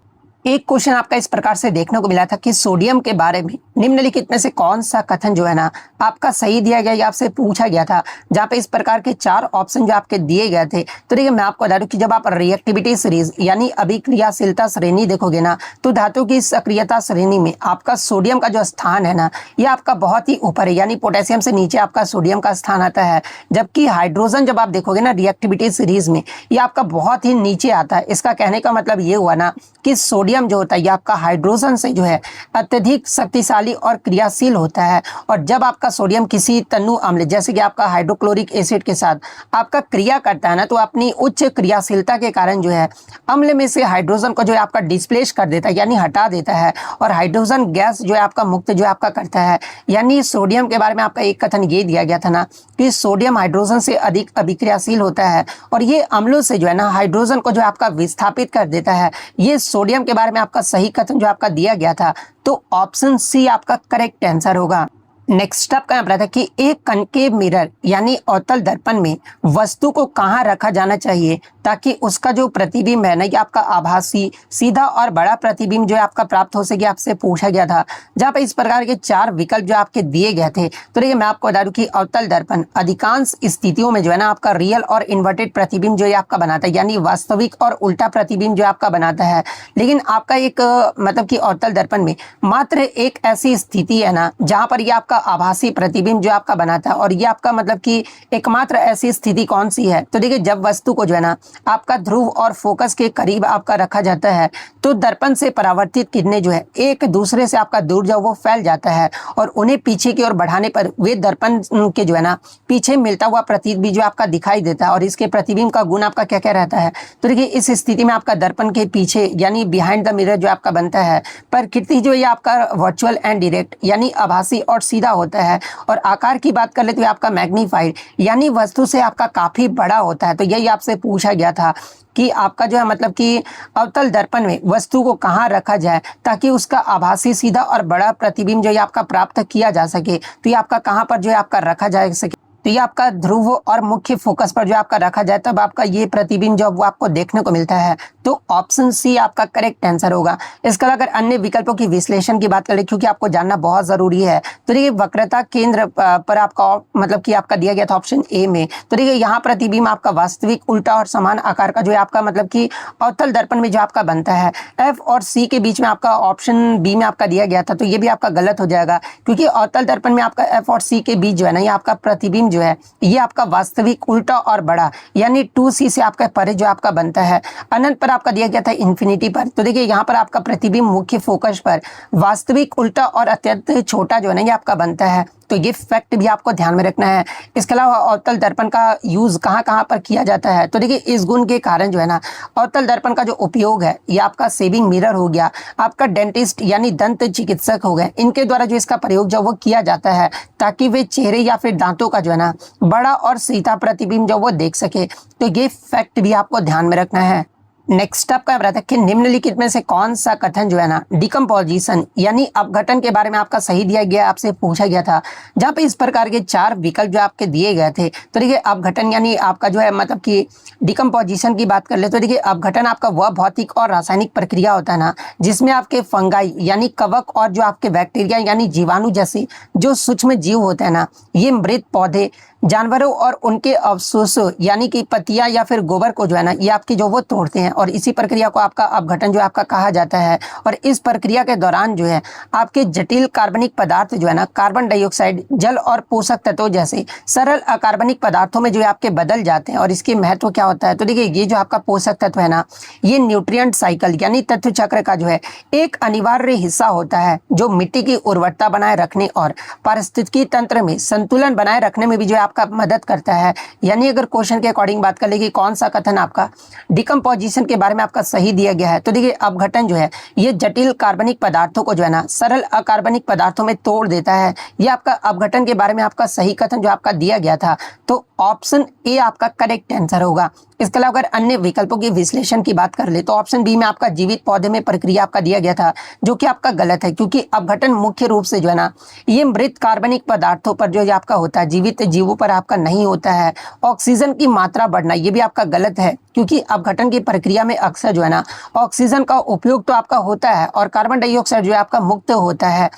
एक क्वेश्चन आपका इस प्रकार से देखने को मिला था कि सोडियम के बारे में निम्नलिखित में से कौन सा कथन जो है ना आपका सही दिया गया या आपसे पूछा गया था, जहां पे इस प्रकार के 4 ऑप्शन जो आपके दिए गए थे। तो देखिए मैं आपको बता दूं कि जब आप रिएक्टिविटी सीरीज यानी अभिक्रियाशीलता श्रेणी देखोगे ना, तो धातु की सक्रियता श्रेणी में आपका सोडियम का जो स्थान है ना, ये आपका बहुत ही ऊपर है, यानी पोटेशियम से नीचे आपका सोडियम का स्थान आता है। जबकि हाइड्रोजन जब आप देखोगे ना रिएक्टिविटी सीरीज में, ये आपका बहुत ही नीचे आता है। इसका कहने का मतलब ये हुआ ना कि सोडियम जो होता है ये आपका हाइड्रोजन से जो है अत्यधिक शक्तिशाली और क्रियाशील होता है। और जब आपका सोडियम किसी तनु अम्ल जैसे कि आपका हाइड्रोक्लोरिक एसिड के साथ आपका क्रिया करता है ना, तो अपनी उच्च क्रियाशीलता के कारण जो है अम्ल में से हाइड्रोजन को जो है आपका डिस्प्लेस कर देता है यानी हटा देता है, और हाइड्रोजन गैस जो है आपका मुक्त जो आपका करता है। यानी सोडियम के बारे में आपका एक कथन ये दिया गया था ना कि सोडियम हाइड्रोजन से अधिक अभिक्रियाशील होता है, और ये अम्लों से जो है ना हाइड्रोजन को जो आपका विस्थापित कर देता है। ये सोडियम के बारे में आपका सही कथन जो आपका दिया गया था। तो ऑप्शन सी आपका करेक्ट आंसर होगा। नेक्स्ट आपका यहाँ पर था कि एक कनकेव मिरर यानी अवतल दर्पण में वस्तु को कहाँ रखा जाना चाहिए ताकि उसका जो प्रतिबिंब है ना, ये आपका आभासी सीधा और बड़ा प्रतिबिंब जो है आपका प्राप्त हो सके, आपसे पूछा गया था। जहाँ पे इस प्रकार के 4 विकल्प जो आपके दिए गए थे। तो देखिए मैं आपको बता दूं कि अवतल दर्पण अधिकांश स्थितियों में जो है ना आपका रियल और इन्वर्टेड प्रतिबिंब जो है आपका बनाता है, यानी वास्तविक और उल्टा प्रतिबिंब जो आपका बनाता है। लेकिन आपका एक मतलब कि अवतल दर्पण में मात्र एक ऐसी स्थिति है ना जहाँ पर ये आपका आभासी प्रतिबिंब जो आपका बनाता है, और ये आपका मतलब कि एकमात्र ऐसी स्थिति कौन सी है। तो देखिए जब वस्तु को जो है ना आपका ध्रुव और फोकस के करीब आपका रखा जाता है, तो दर्पण से परावर्तित किरणें जो है एक दूसरे से आपका दूर जो वो फैल जाता है, और उन्हें पीछे की ओर बढ़ाने पर वे दर्पण के जो है ना पीछे मिलता हुआ प्रतिबिंब जो आपका दिखाई देता है, और इसके प्रतिबिंब का गुण आपका क्या क्या रहता है। तो देखिए इस स्थिति में आपका दर्पण के पीछे यानी बिहाइंड द मिरर जो आपका बनता है, प्रकृति जो ये आपका वर्चुअल एंड डायरेक्ट यानी आभासी और सीधा होता है, और आकार की बात कर ले तो आपका मैग्नीफाइड यानी वस्तु से आपका काफी बड़ा होता है। तो यही आपसे पूछा गया था कि आपका जो है मतलब कि अवतल दर्पण में वस्तु को कहाँ रखा जाए ताकि उसका आभासी सीधा और बड़ा प्रतिबिंब जो है आपका प्राप्त किया जा सके। तो ये आपका कहाँ पर जो है आपका रखा जा सके, तो ये आपका ध्रुव और मुख्य फोकस पर जो आपका रखा जाए, तब आपका ये प्रतिबिंब जो वो आपको देखने को मिलता है। तो ऑप्शन सी आपका करेक्ट आंसर होगा। इसके अलावा अगर अन्य विकल्पों की विश्लेषण की बात करें, क्योंकि आपको जानना बहुत जरूरी है, तो देखिए वक्रता केंद्र पर आपका मतलब कि आपका दिया गया था ऑप्शन ए में। तो देखिए यहाँ प्रतिबिंब आपका वास्तविक उल्टा और समान आकार का जो है आपका मतलब कि अवतल दर्पण में जो आपका बनता है। एफ और सी के बीच में आपका ऑप्शन बी में आपका दिया गया था, तो ये भी आपका गलत हो जाएगा, क्योंकि अवतल दर्पण में आपका एफ और सी के बीच जो है ना ये आपका प्रतिबिंब जो है ये आपका वास्तविक उल्टा और बड़ा यानी 2C से आपका परे जो आपका बनता है। अनंत पर आपका दिया गया था इन्फिनिटी पर। तो देखिए यहाँ पर आपका प्रतिबिंब मुख्य फोकस पर वास्तविक उल्टा और अत्यंत छोटा जो है ना ये आपका बनता है। तो ये फैक्ट भी आपको ध्यान में रखना है। इसके अलावा अवतल दर्पण का यूज कहाँ कहाँ पर किया जाता है, तो देखिए इस गुण के कारण जो है ना अवतल दर्पण का जो उपयोग है ये आपका सेविंग मिरर हो गया, आपका डेंटिस्ट यानी दंत चिकित्सक हो गए, इनके द्वारा जो इसका प्रयोग जो वो किया जाता है ताकि वे चेहरे या फिर दांतों का जो है ना बड़ा और सीधा प्रतिबिंब जो वो देख सके। तो ये फैक्ट भी आपको ध्यान में रखना है। नेक्स्ट आपका यहाँ रहता है कि निम्नलिखित में से कौन सा कथन जो है ना डिकम्पोजिशन यानी अपघटन के बारे में आपका सही दिया गया, आपसे पूछा गया था, जहाँ पे इस प्रकार के 4 विकल्प जो आपके दिए गए थे। तो देखिए अपघटन यानी आपका जो है मतलब कि डिकम्पोजिशन की बात कर ले तो देखिए अपघटन आपका वह भौतिक और रासायनिक प्रक्रिया होता है ना जिसमें आपके फंगाई यानी कवक और जो आपके बैक्टीरिया यानी जीवाणु जैसे जो सूक्ष्म जीव होते हैं ना, ये मृत पौधे, जानवरों और उनके अवशेषों यानी कि पत्तियां या फिर गोबर को जो है ना ये आपकी जो वो तोड़ते हैं और इसी प्रक्रिया को आपका अपघटन जो आपका कहा जाता है। और इस प्रक्रिया के दौरान जो है आपके जटिल कार्बनिक पदार्थ जो है ना कार्बन डाइऑक्साइड, जल और पोषक तत्वों जैसे सरल अकार्बनिक पदार्थों में जो है आपके बदल जाते हैं। और इसके महत्व क्या होता है तो देखिए ये जो आपका पोषक तत्व है ना ये न्यूट्रिएंट साइकिल यानी तत्व चक्र का जो है एक अनिवार्य हिस्सा होता है जो मिट्टी की उर्वरता बनाए रखने और पारिस्थितिकी तंत्र में संतुलन बनाए रखने में भी जो आपका मदद करता है। यानी अगर क्वेश्चन के अकॉर्डिंग बात कर ले कि कौन सा कथन आपका डिकम्पोजिशन के बारे में आपका सही दिया गया है तो देखिए अपघटन जो है ये जटिल कार्बनिक पदार्थों को जो है ना सरल अकार्बनिक पदार्थों में तोड़ देता है। ये आपका अपघटन के बारे में आपका सही कथन जो आपका दिया गया था तो ऑप्शन ए आपका करेक्ट आंसर होगा। इसके अलावा अगर अन्य विकल्पों की विश्लेषण की बात कर ले तो ऑप्शन बी में आपका जीवित पौधे में प्रक्रिया आपका दिया गया था जो कि आपका गलत है, क्योंकि अपघटन मुख्य रूप से जो है ना ये मृत कार्बनिक पदार्थों पर जो आपका होता है, जीवित जीवों पर आपका नहीं होता है। ऑक्सीजन की मात्रा बढ़ना ये भी आपका गलत है, क्योंकि अपघटन की प्रक्रिया में अक्सर जो है ना ऑक्सीजन का उपयोग तो आपका होता है और कार्बन डाइऑक्साइड जो है आपका मुक्त होता है।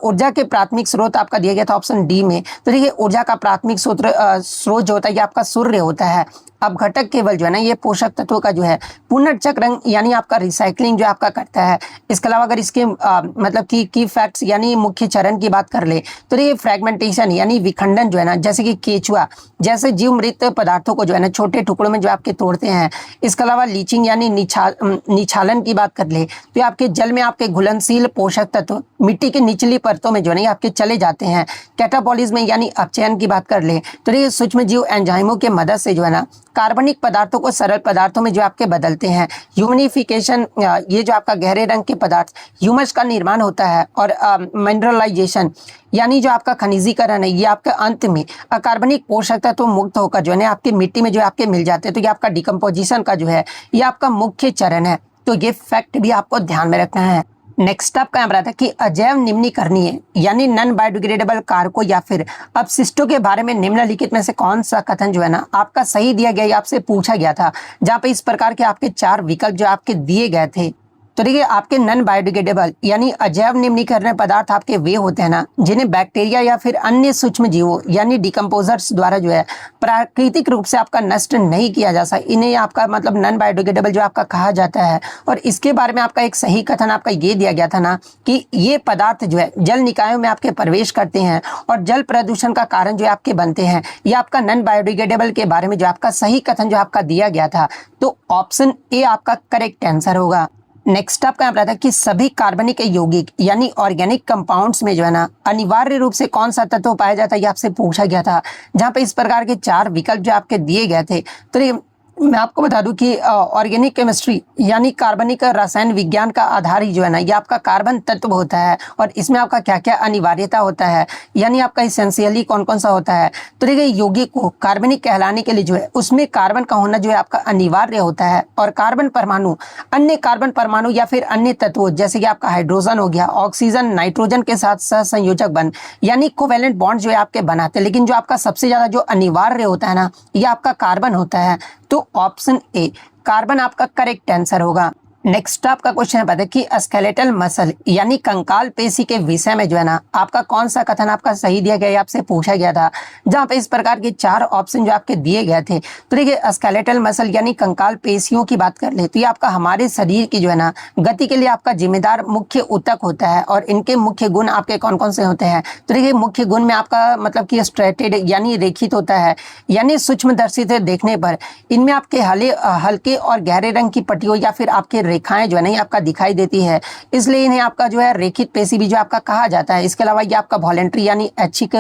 ऊर्जा के प्राथमिक स्रोत आपका दिया गया था ऑप्शन डी में। तो देखिए ऊर्जा का प्राथमिक स्रोत जो होता है ये आपका सूर्य होता है। अपघटक केवल जो है ना ये पोषक तत्वों का जो है पुनर्चक्रण यानी आपका रिसाइकलिंग जो आपका करता है। इसके अलावा अगर इसके मतलब कि की फैक्ट्स यानी मुख्य चरण की बात कर ले तो ये फ्रेगमेंटेशन यानी विखंडन जो है ना जैसे कि केचुआ जैसे जीव मृत पदार्थों को जो है ना छोटे टुकड़ों में जो आपके तोड़ते हैं। इसके अलावा लीचिंग यानी निछालन की बात कर ले तो ये आपके जल में आपके घुलनशील पोषक तत्व मिट्टी की निचली परतों में जो है ना आपके चले जाते हैं। कैटाबॉलिज्म में यानी अपचयन की बात कर ले तो ये सूक्ष्म जीव एंजाइमों के मदद से जो है ना कार्बनिक पदार्थों को सरल पदार्थों में जो आपके बदलते हैं। ह्यूमिनिफिकेशन ये जो आपका गहरे रंग के पदार्थ ह्यूमस का निर्माण होता है। और मिनरलाइजेशन यानी जो आपका खनिजीकरण है ये आपके अंत में अकार्बनिक पोषक तत्व मुक्त होकर जो है आपके मिट्टी में जो आपके मिल जाते हैं। तो ये आपका डिकम्पोजिशन का जो है ये आपका मुख्य चरण है। तो ये फैक्ट भी आपको ध्यान में रखना है। नेक्स्ट आपका यहाँ रहा था कि अजैव निम्नीकरणीय यानी नॉन बायोडिग्रेडेबल कारकों या फिर अपशिष्टों के बारे में निम्नलिखित में से कौन सा कथन जो है ना आपका सही दिया गया या आपसे पूछा गया था, जहाँ पे इस प्रकार के आपके 4 विकल्प जो आपके दिए गए थे। तो देखिए आपके नॉन बायोडिग्रेडेबल यानी अजैव निम्नीकरणीय पदार्थ आपके वे होते हैं ना जिन्हें बैक्टीरिया या फिर अन्य सूक्ष्म जीवों यानी डिकम्पोजर्स द्वारा जो है प्राकृतिक रूप से आपका नष्ट नहीं किया जा सकता, इन्हें आपका मतलब नॉन बायोडिग्रेडेबल जो आपका कहा जाता है। और इसके बारे में आपका एक सही कथन आपका ये दिया गया था ना कि ये पदार्थ जो है जल निकायों में आपके प्रवेश करते हैं और जल प्रदूषण का कारण जो आपके बनते हैं। ये आपका नॉन बायोडिग्रेडेबल के बारे में जो आपका सही कथन जो आपका दिया गया था तो ऑप्शन ए आपका करेक्ट आंसर होगा। नेक्स्ट आपका यहाँ था कि सभी कार्बनिक यौगिक यानी ऑर्गेनिक कंपाउंड्स में जो है ना अनिवार्य रूप से कौन सा तत्व पाया जाता है ये आपसे पूछा गया था, जहाँ पे इस प्रकार के 4 विकल्प जो आपके दिए गए थे। तो ये मैं आपको बता दूं कि ऑर्गेनिक केमिस्ट्री यानी कार्बनिक रसायन विज्ञान का आधार ही जो है ना ये आपका कार्बन तत्व होता है। और इसमें आपका क्या क्या अनिवार्यता होता है यानी आपका इसेंशियली कौन कौन सा होता है। तो देखिए यौगिक को कार्बनिक कहलाने के लिए जो है उसमें कार्बन का होना जो है आपका अनिवार्य होता है। और कार्बन परमाणु अन्य कार्बन परमाणु या फिर अन्य तत्वों जैसे कि आपका हाइड्रोजन हो गया, ऑक्सीजन नाइट्रोजन के साथ सहसंयोजक बंध यानी कोवेलेंट बॉन्ड जो है आपके बनाते हैं। लेकिन जो आपका सबसे ज्यादा जो अनिवार्य होता है ना ये आपका कार्बन होता है। तो ऑप्शन ए कार्बन आपका करेक्ट आंसर होगा। नेक्स्ट आपका क्वेश्चन है कि स्केलेटल मसल यानी कंकाल पेशी के विषय में जो है ना आपका कौन सा कथन आपका सही दिया गया आपसे पूछा गया था, जहां पे इस प्रकार के 4 ऑप्शन जो आपके दिए गए थे। तो देखिए स्केलेटल मसल यानी कंकाल पेशियों की बात कर ले तो ये आपका हमारे शरीर की जो है ना गति के लिए आपका जिम्मेदार मुख्य ऊतक होता है। और इनके मुख्य गुण आपके कौन कौन से होते हैं। तो देखिए मुख्य गुण में आपका मतलब कि स्ट्रेटेड यानी रेखित होता है, यानी सूक्ष्मदर्शी से देखने पर इनमें आपके हल्के और गहरे रंग की पट्टियों या फिर आपके रेखाएं जो है नहीं आपका दिखाई देती है, इसलिए इन्हें आपका जो है रेखित पेशी भी जो आपका कहा जाता है। इसके अलावा ये आपका वॉलेंट्री यानी ऐच्छिक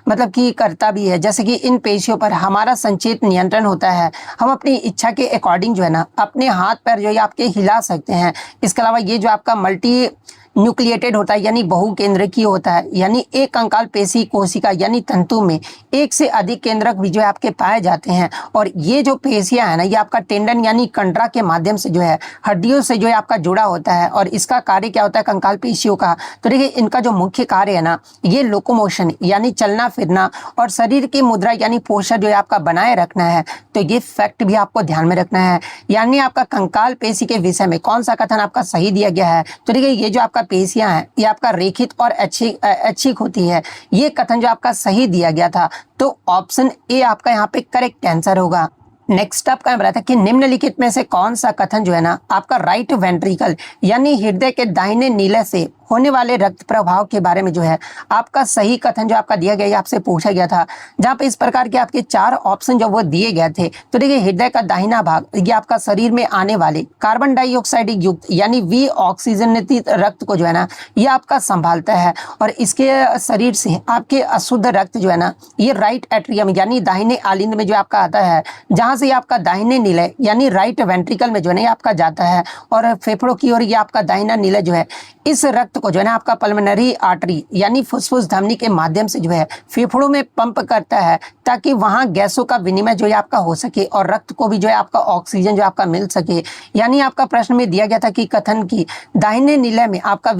मतलब कि करता भी है, जैसे कि इन पेशियों पर हमारा संचेत नियंत्रण होता है। हम अपनी इच्छा के अकॉर्डिंग जो है ना अपने हाथ पैर जो है आपके हिला सकते हैं। इसके अलावा ये जो आपका मल्टी न्यूक्लिएटेड होता है यानी बहुकेंद्रकीय होता है, यानी एक कंकाल पेशी कोशिका यानी तंतु में एक से अधिक केंद्रक भी जो है आपके पाए जाते हैं। और ये जो पेशियां है ना, ये आपका टेंडन यानी कंडरा के माध्यम से जो है हड्डियों से जो है आपका जुड़ा होता है। और इसका कार्य क्या होता है कंकाल पेशियों का, तो देखिए इनका जो मुख्य कार्य है ना, ये लोकोमोशन यानी चलना फिरना और शरीर की मुद्रा यानी पोस्चर जो है आपका बनाए रखना है। तो ये फैक्ट भी आपको ध्यान में रखना है। यानी आपका कंकाल पेशी के विषय में कौन सा कथन आपका सही दिया गया है, तो देखिए ये जो आपका पेशियां हैं ये आपका रेखित और ऐच्छिक होती है, ये कथन जो आपका सही दिया गया था। तो ऑप्शन ए आपका यहाँ पे करेक्ट आंसर होगा। नेक्स्ट आपका बता था कि निम्नलिखित में से कौन सा कथन जो है ना आपका राइट वेंट्रिकल यानी हृदय के दाहिने नीले से होने वाले रक्त प्रवाह के बारे में जो है आपका सही कथन जो आपका दिया गया, आपसे पूछा गया था, जहाँ पे इस प्रकार के आपके 4 ऑप्शन जो वो दिए गए थे। तो देखिए हृदय का दाहिना भाग ये आपका शरीर में आने वाले कार्बन डाइऑक्साइड युक्त यानी विऑक्सीजनित रक्त को जो है ना ये आपका संभालता है। और इसके शरीर से आपके अशुद्ध रक्त जो है ना ये राइट एट्रियम यानी दाहिने आलिंद में जो आपका आता है, जहाँ से आपका दाहिने नीले यानी राइट वेंट्रिकल में जो है ना आपका जाता है। और फेफड़ों की ओर ये आपका दाहिना नीला जो है इस रक्त को जो है ना आपका पल्मोनरी आर्टरी यानी फुसफुस धमनी के माध्यम से जो है फेफड़ों में पंप करता है, ताकि वहां गैसों का विनिमय जो है आपका हो सके और रक्त को भी जो है आपका ऑक्सीजन जो आपका मिल सके। यानी आपका प्रश्न में दिया गया था कि कथन की दाहिने नीले में आपका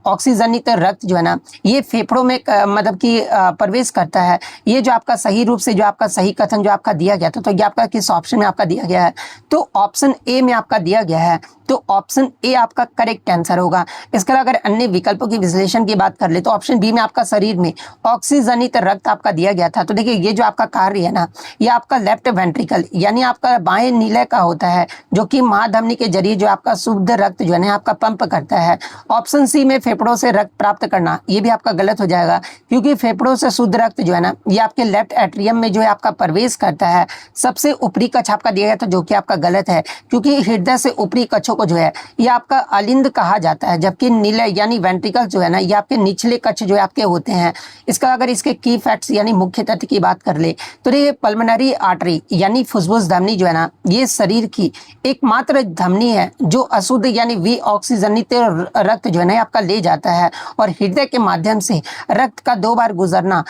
ऑक्सीजनित रक्त जो है ना ये फेफड़ों में मतलब कि प्रवेश करता है। ये जो आपका सही रूप से जो आपका सही कथन जो आपका दिया गया था, तो ये आपका किस ऑप्शन में आपका दिया गया है, तो ऑप्शन ए में आपका दिया गया है। तो ऑप्शन ए आपका करेक्ट आंसर होगा। इसके अलावा अगर अन्य विकल्पों की विश्लेषण की बात कर ले तो ऑप्शन बी में आपका शरीर में ऑक्सीजनित रक्त आपका दिया गया था। तो देखिए ये जो आपका कार्य है ना ये आपका लेफ्ट वेंट्रिकल यानी आपका बाएं नीले का होता है, जो कि महाधमनी के जरिए जो आपका शुद्ध रक्त जो है ना आपका पंप करता है। ऑप्शन सी में फेफड़ों से रक्त प्राप्त करना, ये भी आपका गलत हो जाएगा, क्योंकि फेफड़ों से शुद्ध रक्त जो है ना ये आपके लेफ्ट एट्रियम में जो है आपका प्रवेश करता है। सबसे ऊपरी कक्ष आपका दिया गया था, जो कि आपका गलत है, क्योंकि हृदय से ऊपरी कक्षों को जो है ये आपका अलिंद कहा जाता है, जबकि नीले यानी वेंट्रिकल जो है ना ये आपके निचले कक्ष जो है आपके होते हैं। इसका अगर इसके की फैक्ट्स यानी मुख्य तथ्य की बात कर ले तो ये पल्मोनरी आर्टरी यानी फुसफुस धमनी जो है ना ये शरीर की एकमात्र धमनी है जो अशुद्ध यानी विऑक्सीजनित रक्त जो है ना आपका ले जाता है। और हृदय के माध्यम से रक्त का 2 बार गुजरना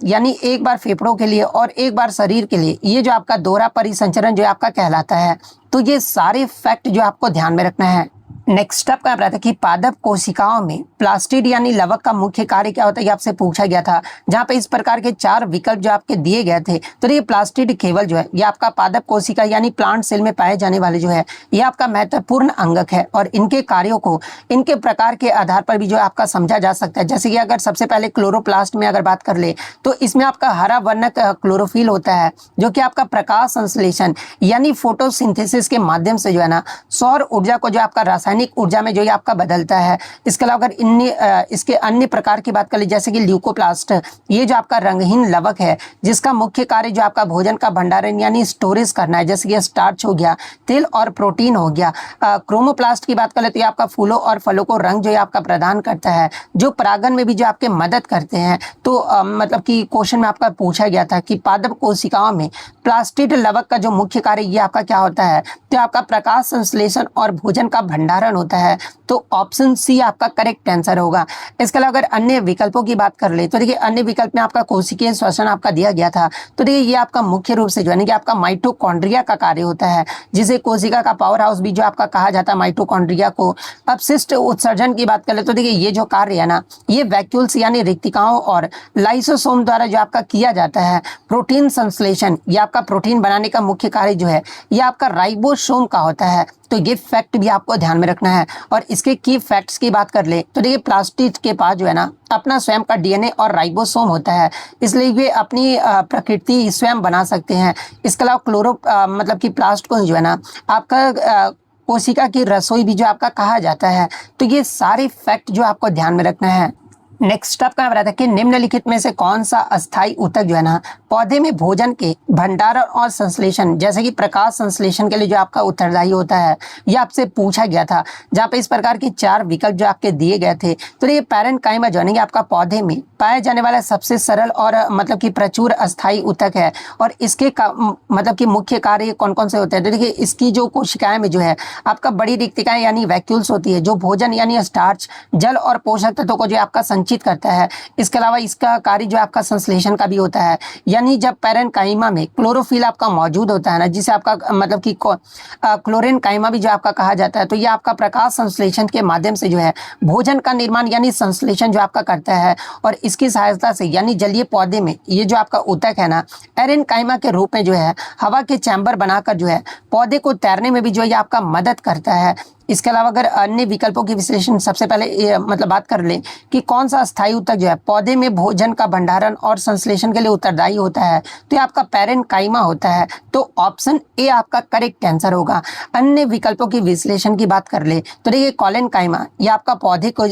यानी एक बार फेफड़ों के लिए और एक बार शरीर के लिए, ये जो आपका दोहरा परिसंचरण जो आपका कहलाता है। तो ये सारे फैक्ट जो आपको ध्यान में रखना है। नेक्स्ट अप क्या रहा था कि पादप कोशिकाओं में प्लास्टिड यानी लवक का मुख्य कार्य क्या होता है, ये आपसे पूछा गया था, जहां पे इस प्रकार के 4 विकल्प जो आपके दिए गए थे। तो ये प्लास्टिड केवल जो है ये आपका पादप कोशिका यानी प्लांट सेल में पाए जाने वाले जो है ये आपका महत्वपूर्ण अंगक है। और इनके कार्यों को इनके प्रकार के आधार पर भी जो आपका समझा जा सकता है। जैसे कि अगर सबसे पहले क्लोरोप्लास्ट में अगर बात कर ले तो इसमें आपका हरा वर्णक क्लोरोफिल होता है, जो कि आपका प्रकाश संश्लेषण यानी फोटोसिंथेसिस के माध्यम से जो है ना सौर ऊर्जा को जो आपका रासायनिक ऊर्जा में जो ये आपका बदलता है। इसके अलावा अगर इसके अन्य प्रकार की बात कर ले, जैसे कि ल्यूकोप्लास्ट, ये जो आपका रंगहीन लवक है जिसका मुख्य कार्य जो आपका भोजन का भंडारण यानी स्टोरेज करना है, जैसे कि स्टार्च हो गया, तेल और प्रोटीन हो गया। क्रोमोप्लास्ट की बात कर ले तो ये आपका फूलों और फलों को रंग जो है आपका प्रदान करता है, जो परागन में भी जो आपके मदद करते हैं। तो मतलब कि क्वेश्चन में आपका पूछा गया था कि पादप कोशिकाओं में प्लास्टिड लवक का जो मुख्य कार्य ये आपका क्या होता है, तो आपका प्रकाश संश्लेषण और भोजन का भंडारण होता है। तो ऑप्शन सी आपका करेक्ट आंसर होगा। इसके अलावा अगर अन्य विकल्पों की बात कर ले तो देखिए अन्य विकल्प में आपका कोशिकीय श्वसन आपका दिया गया था। तो देखिए ये आपका मुख्य रूप से जो है कि आपका माइटोकॉन्ड्रिया का कार्य होता है, जिसे कोशिका का पावर हाउस भी जो आपका कहा जाता है माइटोकॉन्ड्रिया को। अपशिष्ट उत्सर्जन की बात कर ले तो देखिए ये जो कार्य है ना ये वैक्यूल्स यानी रिक्तिकाओं और लाइसोसोम द्वारा जो आपका किया जाता है। प्रोटीन संश्लेषण या आपका प्रोटीन बनाने का मुख्य कार्य जो है ये आपका राइबोसोम का होता है। तो ये फैक्ट भी आपको ध्यान में रखना है। और इसके की फैक्ट्स की बात कर ले तो देखिए प्लास्टिड के पास जो है ना अपना स्वयं का डीएनए और राइबोसोम होता है, इसलिए वे अपनी प्रकृति स्वयं बना सकते हैं। इसके अलावा मतलब कि प्लास्ट को जो है ना आपका कोशिका की रसोई भी जो आपका कहा जाता है। तो ये सारे फैक्ट जो आपको ध्यान में रखना है। नेक्स्ट आपका यहाँ रहा था कि निम्नलिखित में से कौन सा अस्थायी ऊतक जो है ना पौधे में भोजन के भंडारण और संश्लेषण जैसे कि प्रकाश संश्लेषण के लिए जो आपका उत्तरदायी होता है, यह आपसे पूछा गया था। जहाँ पे इस प्रकार के 4 विकल्प जो आपके दिए गए थे। तो ये पैरेन्काइमा जो है ना आपका पौधे में पाया जाने वाला सबसे सरल और मतलब कि प्रचुर अस्थायी ऊतक है। और इसके मतलब कि मुख्य कार्य कौन कौन से होते हैं। तो देखिए इसकी जो कोशिकाएं में जो है आपका बड़ी रिक्तिकाएं यानी वैक्यूल्स होती है, जो भोजन यानी स्टार्च, जल और पोषक तत्वों को जो आपका संचित करता है। इसके अलावा इसका कार्य जो आपका संश्लेषण का भी होता है, यानी जब पैरेन्काइमा में क्लोरोफिल आपका मौजूद होता है ना, जिसे आपका मतलब कि क्लोरेन्काइमा भी जो आपका कहा जाता है, तो ये आपका प्रकाश संश्लेषण के माध्यम से जो है भोजन का निर्माण यानी संश्लेषण जो आपका करता है। और इसकी सहायता से यानी जलीय पौधे में ये जो आपका ऊतक है ना पैरेन्काइमा के रूप में जो है हवा के चैम्बर बनाकर जो है पौधे को तैरने में भी जो है आपका मदद करता है। इसके अलावा अगर अन्य विकल्पों की विश्लेषण सबसे पहले मतलब बात कर लें कि कौन सा अस्थायी ऊतक जो है पौधे में भोजन का भंडारण और संश्लेषण के लिए उत्तरदायी होता है, तो ये आपका पैरेन्काइमा होता है। तो ऑप्शन ए आपका करेक्ट आंसर होगा। अन्य विकल्पों की विश्लेषण की बात कर ले तो देखिए कॉलेनकाइमा ये आपका पौधे को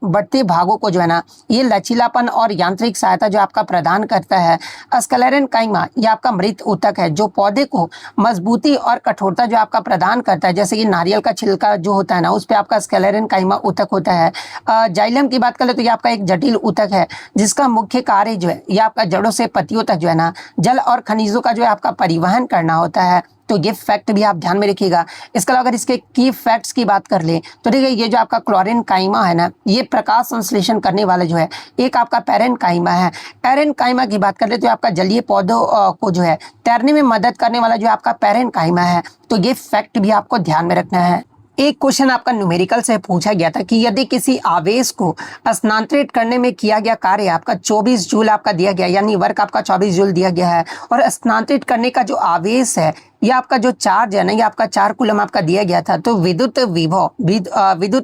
बढ़ते भागों को जो है ना ये लचीलापन और यांत्रिक सहायता जो आपका प्रदान करता है। स्क्लेरेन्काइमा ये आपका मृत ऊतक है जो पौधे को मजबूती और कठोरता जो आपका प्रदान करता है, जैसे कि नारियल का छिलका जो होता है ना उस पे आपका स्क्लेरेन्काइमा ऊतक होता है। जाइलम की बात करें तो ये आपका एक जटिल ऊतक है जिसका मुख्य कार्य जो है ये आपका जड़ों से पत्तियों तक जो है ना जल और खनिजों का जो है आपका परिवहन करना होता है। तो ये फैक्ट भी आप ध्यान में रखिएगा। इसके अलावा अगर इसके की फैक्ट्स की बात कर ले तो देखिए ये जो आपका क्लोरेन्काइमा है ना ये प्रकाश संश्लेषण करने वाला जो है एक आपका पैरेन्काइमा है। पैरेन्काइमा की बात कर ले तो आपका जलीय पौधों को जो है तैरने में मदद करने वाला जो आपका पैरेन्काइमा है। तो ये फैक्ट भी आपको ध्यान में रखना है। एक क्वेश्चन आपका न्यूमेरिकल से पूछा गया था कि यदि किसी आवेश को स्थानांतरित करने में किया गया कार्य आपका 24 जूल आपका दिया गया, यानी वर्क आपका 24 जूल दिया गया है, और स्थानांतरित करने का जो आवेश है ये आपका जो चार्ज है ना ये आपका 4 कूलम आपका दिया गया था। तो विद्युत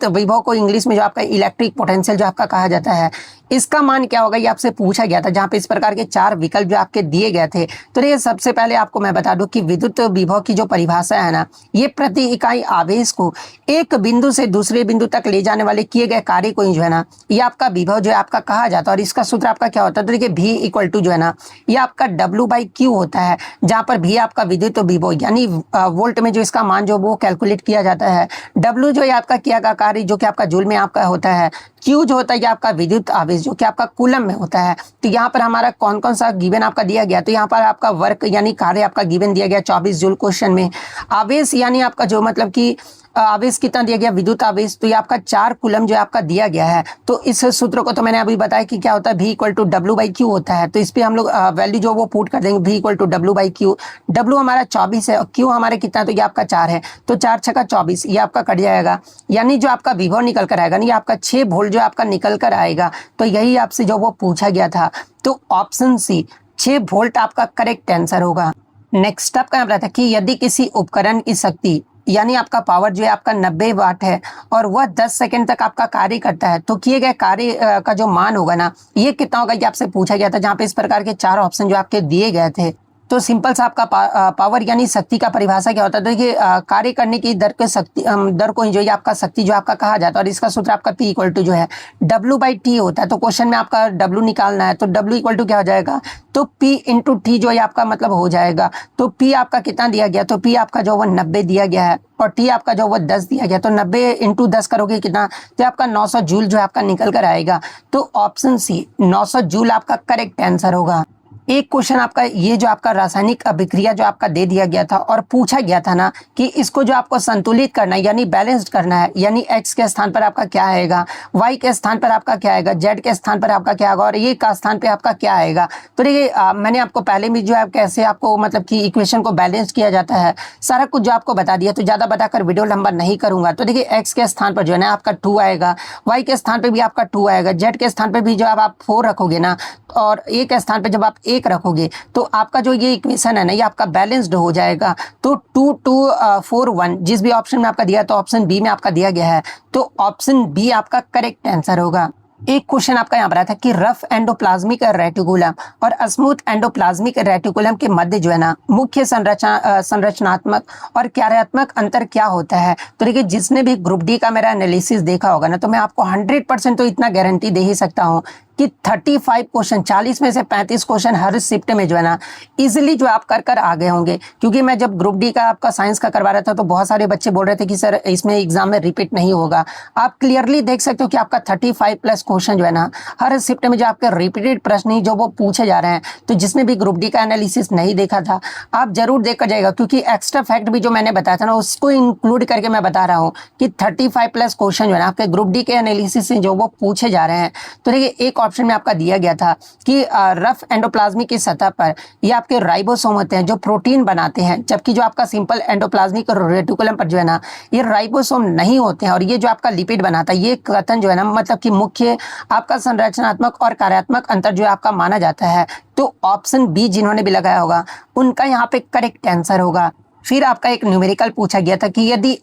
विभव को इंग्लिश में जो आपका इलेक्ट्रिक पोटेंशियल जो आपका कहा जाता है, इसका मान क्या होगा ये आपसे पूछा गया था। जहाँ पे इस प्रकार के 4 विकल्प जो आपके दिए गए थे। तो ये सबसे पहले आपको मैं बता दूं कि विद्युत विभव की जो परिभाषा है ना ये प्रति इकाई आवेश को एक बिंदु से दूसरे बिंदु तक ले जाने वाले किए गए कार्य को जो है ना ये आपका विभव जो है आपका कहा जाता है। और इसका सूत्र आपका क्या होता है, तो देखिए V इक्वल टू जो है ना ये आपका W/Q होता है, जहाँ पर V आपका विद्युत विभव यानी वोल्ट में जो इसका मान जो वो कैलकुलेट किया जाता है। W जो है आपका किया गया कार्य जो कि आपका जूल में आपका होता है। Q जो होता है ये आपका विद्युत आवेश जो कि आपका कूलम में होता है। तो यहाँ पर हमारा कौन कौन सा गिवन आपका दिया गया, तो यहाँ पर आपका वर्क यानी कार्य आपका गिवन दिया गया 24 जूल क्वेश्चन में। आवेश यानी आपका जो मतलब कि आवेश कितना दिया गया विद्युत आवेश, तो ये आपका 4 कूलम जो आपका दिया गया है। तो इस सूत्र को तो मैंने अभी बताया कि क्या होता है V इक्वल टू W/Q होता है। तो इस पे हम लोग वैल्यू जो वो पुट कर देंगे V equal to W/Q। W हमारा 24 है और Q हमारे कितना, तो ये आपका 4 है। तो 4 छक्का 24 ये आपका कट जाएगा, यानी जो आपका विभव निकल कर आएगा नहीं आपका 6 वोल्ट जो आपका निकल कर आएगा। तो यही आपसे जो वो पूछा गया था। तो ऑप्शन सी 6 वोल्ट आपका करेक्ट आंसर होगा। नेक्स्ट आपका यहाँ था कि यदि किसी उपकरण की शक्ति यानी आपका पावर जो है आपका 90 वाट है और वह 10 सेकंड तक आपका कार्य करता है, तो किए गए कार्य का जो मान होगा ना ये कितना होगा ये आपसे पूछा गया था। जहाँ पे इस प्रकार के 4 ऑप्शन जो आपके दिए गए थे। तो सिंपल सा आपका पावर यानी शक्ति का परिभाषा क्या होता है, तो देखिए कार्य करने की दर के शक्ति दर को जो है आपका शक्ति जो आपका कहा जाता है। और इसका सूत्र आपका P इक्वल टू जो है W/T होता है। तो क्वेश्चन में आपका W निकालना है, तो W इक्वल टू क्या हो जाएगा, तो P इंटू T जो है आपका मतलब हो जाएगा। तो P आपका कितना दिया गया, तो P आपका जो वो 90 दिया गया है और T आपका जो वो 10 दिया गया। तो 90 इंटू 10 करोगे कितना, तो आपका 900 जूल जो है आपका निकल कर आएगा। तो ऑप्शन सी 900 जूल आपका करेक्ट आंसर होगा। एक क्वेश्चन आपका ये जो आपका रासायनिक अभिक्रिया जो आपका दे दिया गया था और पूछा गया था ना कि इसको जो आपको संतुलित करना है यानी बैलेंस्ड करना है, यानी x के स्थान पर आपका क्या आएगा, y के स्थान पर आपका क्या आएगा, z के स्थान पर आपका क्या आएगा और ये का स्थान पे आपका क्या आएगा। तो देखिए मैंने आपको पहले भी जो है कैसे आपको मतलब कि इक्वेशन को बैलेंस किया जाता है सारा कुछ जो आपको बता दिया। तो ज़्यादा बताकर वीडियो लंबा नहीं करूँगा। तो देखिए x के स्थान पर जो है ना आपका 2 आएगा, y के स्थान पर भी आपका 2 आएगा, z के स्थान पर भी जब आप 4 रखोगे ना और a के स्थान पर जब आप 1 रखोगे तो आपका जो ये इक्वेशन है ना ये आपका बैलेंस्ड हो जाएगा। तो 2 2 4 1 जिस भी ऑप्शन में आपका दिया तो ऑप्शन बी में आपका दिया गया है। तो ऑप्शन बी आपका करेक्ट आंसर होगा। एक क्वेश्चन आपका यहाँ पर आया था कि रफ एंडोप्लाज्मिक रेटिकुलम और स्मूथ एंडोप्लाज्मिक रेटिकुलम के मध्य जो है ना मुख्य संरचनात्मक और कार्यात्मक अंतर क्या होता है। तो देखिए जिसने भी ग्रुप डी का मेरा एनालिसिस देखा होगा ना, तो मैं आपको 100% तो इतना गारंटी दे ही सकता हूँ कि 35 क्वेश्चन 40 में से 35 क्वेश्चन हर शिफ्ट में जो है ना इजीली जो आप कर आ गए होंगे। क्योंकि मैं जब ग्रुप डी का आपका साइंस का करवा रहा था तो बहुत सारे बच्चे बोल रहे थे कि सर इसमें एग्जाम में रिपीट नहीं होगा। आप क्लियरली देख सकते हो कि आपका 35 प्लस क्वेश्चन जो है ना हर शिफ्ट में जो आपके रिपीटेड प्रश्न ही जो वो पूछे जा रहे हैं। तो जिसने भी ग्रुप डी का एनालिसिस नहीं देखा था आप जरूर देख कर जाएगा, क्योंकि एक्स्ट्रा फैक्ट भी जो मैंने बताया था ना उसको इंक्लूड करके मैं बता रहा हूँ कि 35 प्लस क्वेश्चन जो है ना आपके ग्रुप डी के एनालिसिस से जो वो पूछे जा रहे हैं। तो देखिए एक ऑप्शन में आपका दिया गया था कि रफ एंडोप्लाज्मिक की सतह पर ये आपके राइबोसोम होते हैं जो प्रोटीन बनाते हैं, जबकि जो आपका सिंपल एंडोप्लाज्मिक रेटिकुलम पर जो है ना ये राइबोसोम नहीं होते हैं और ये जो आपका लिपिड बनाता है। ये कथन जो है ना मतलब कि मुख्य आपका संरचनात्मक और कार्यात्मक अंतर जो है आपका माना जाता है। तो ऑप्शन बी जिन्होंने भी लगाया होगा उनका यहाँ पे करेक्ट आंसर होगा। फिर आपका एक न्यूमेरिकल पूछा गया था कि यदि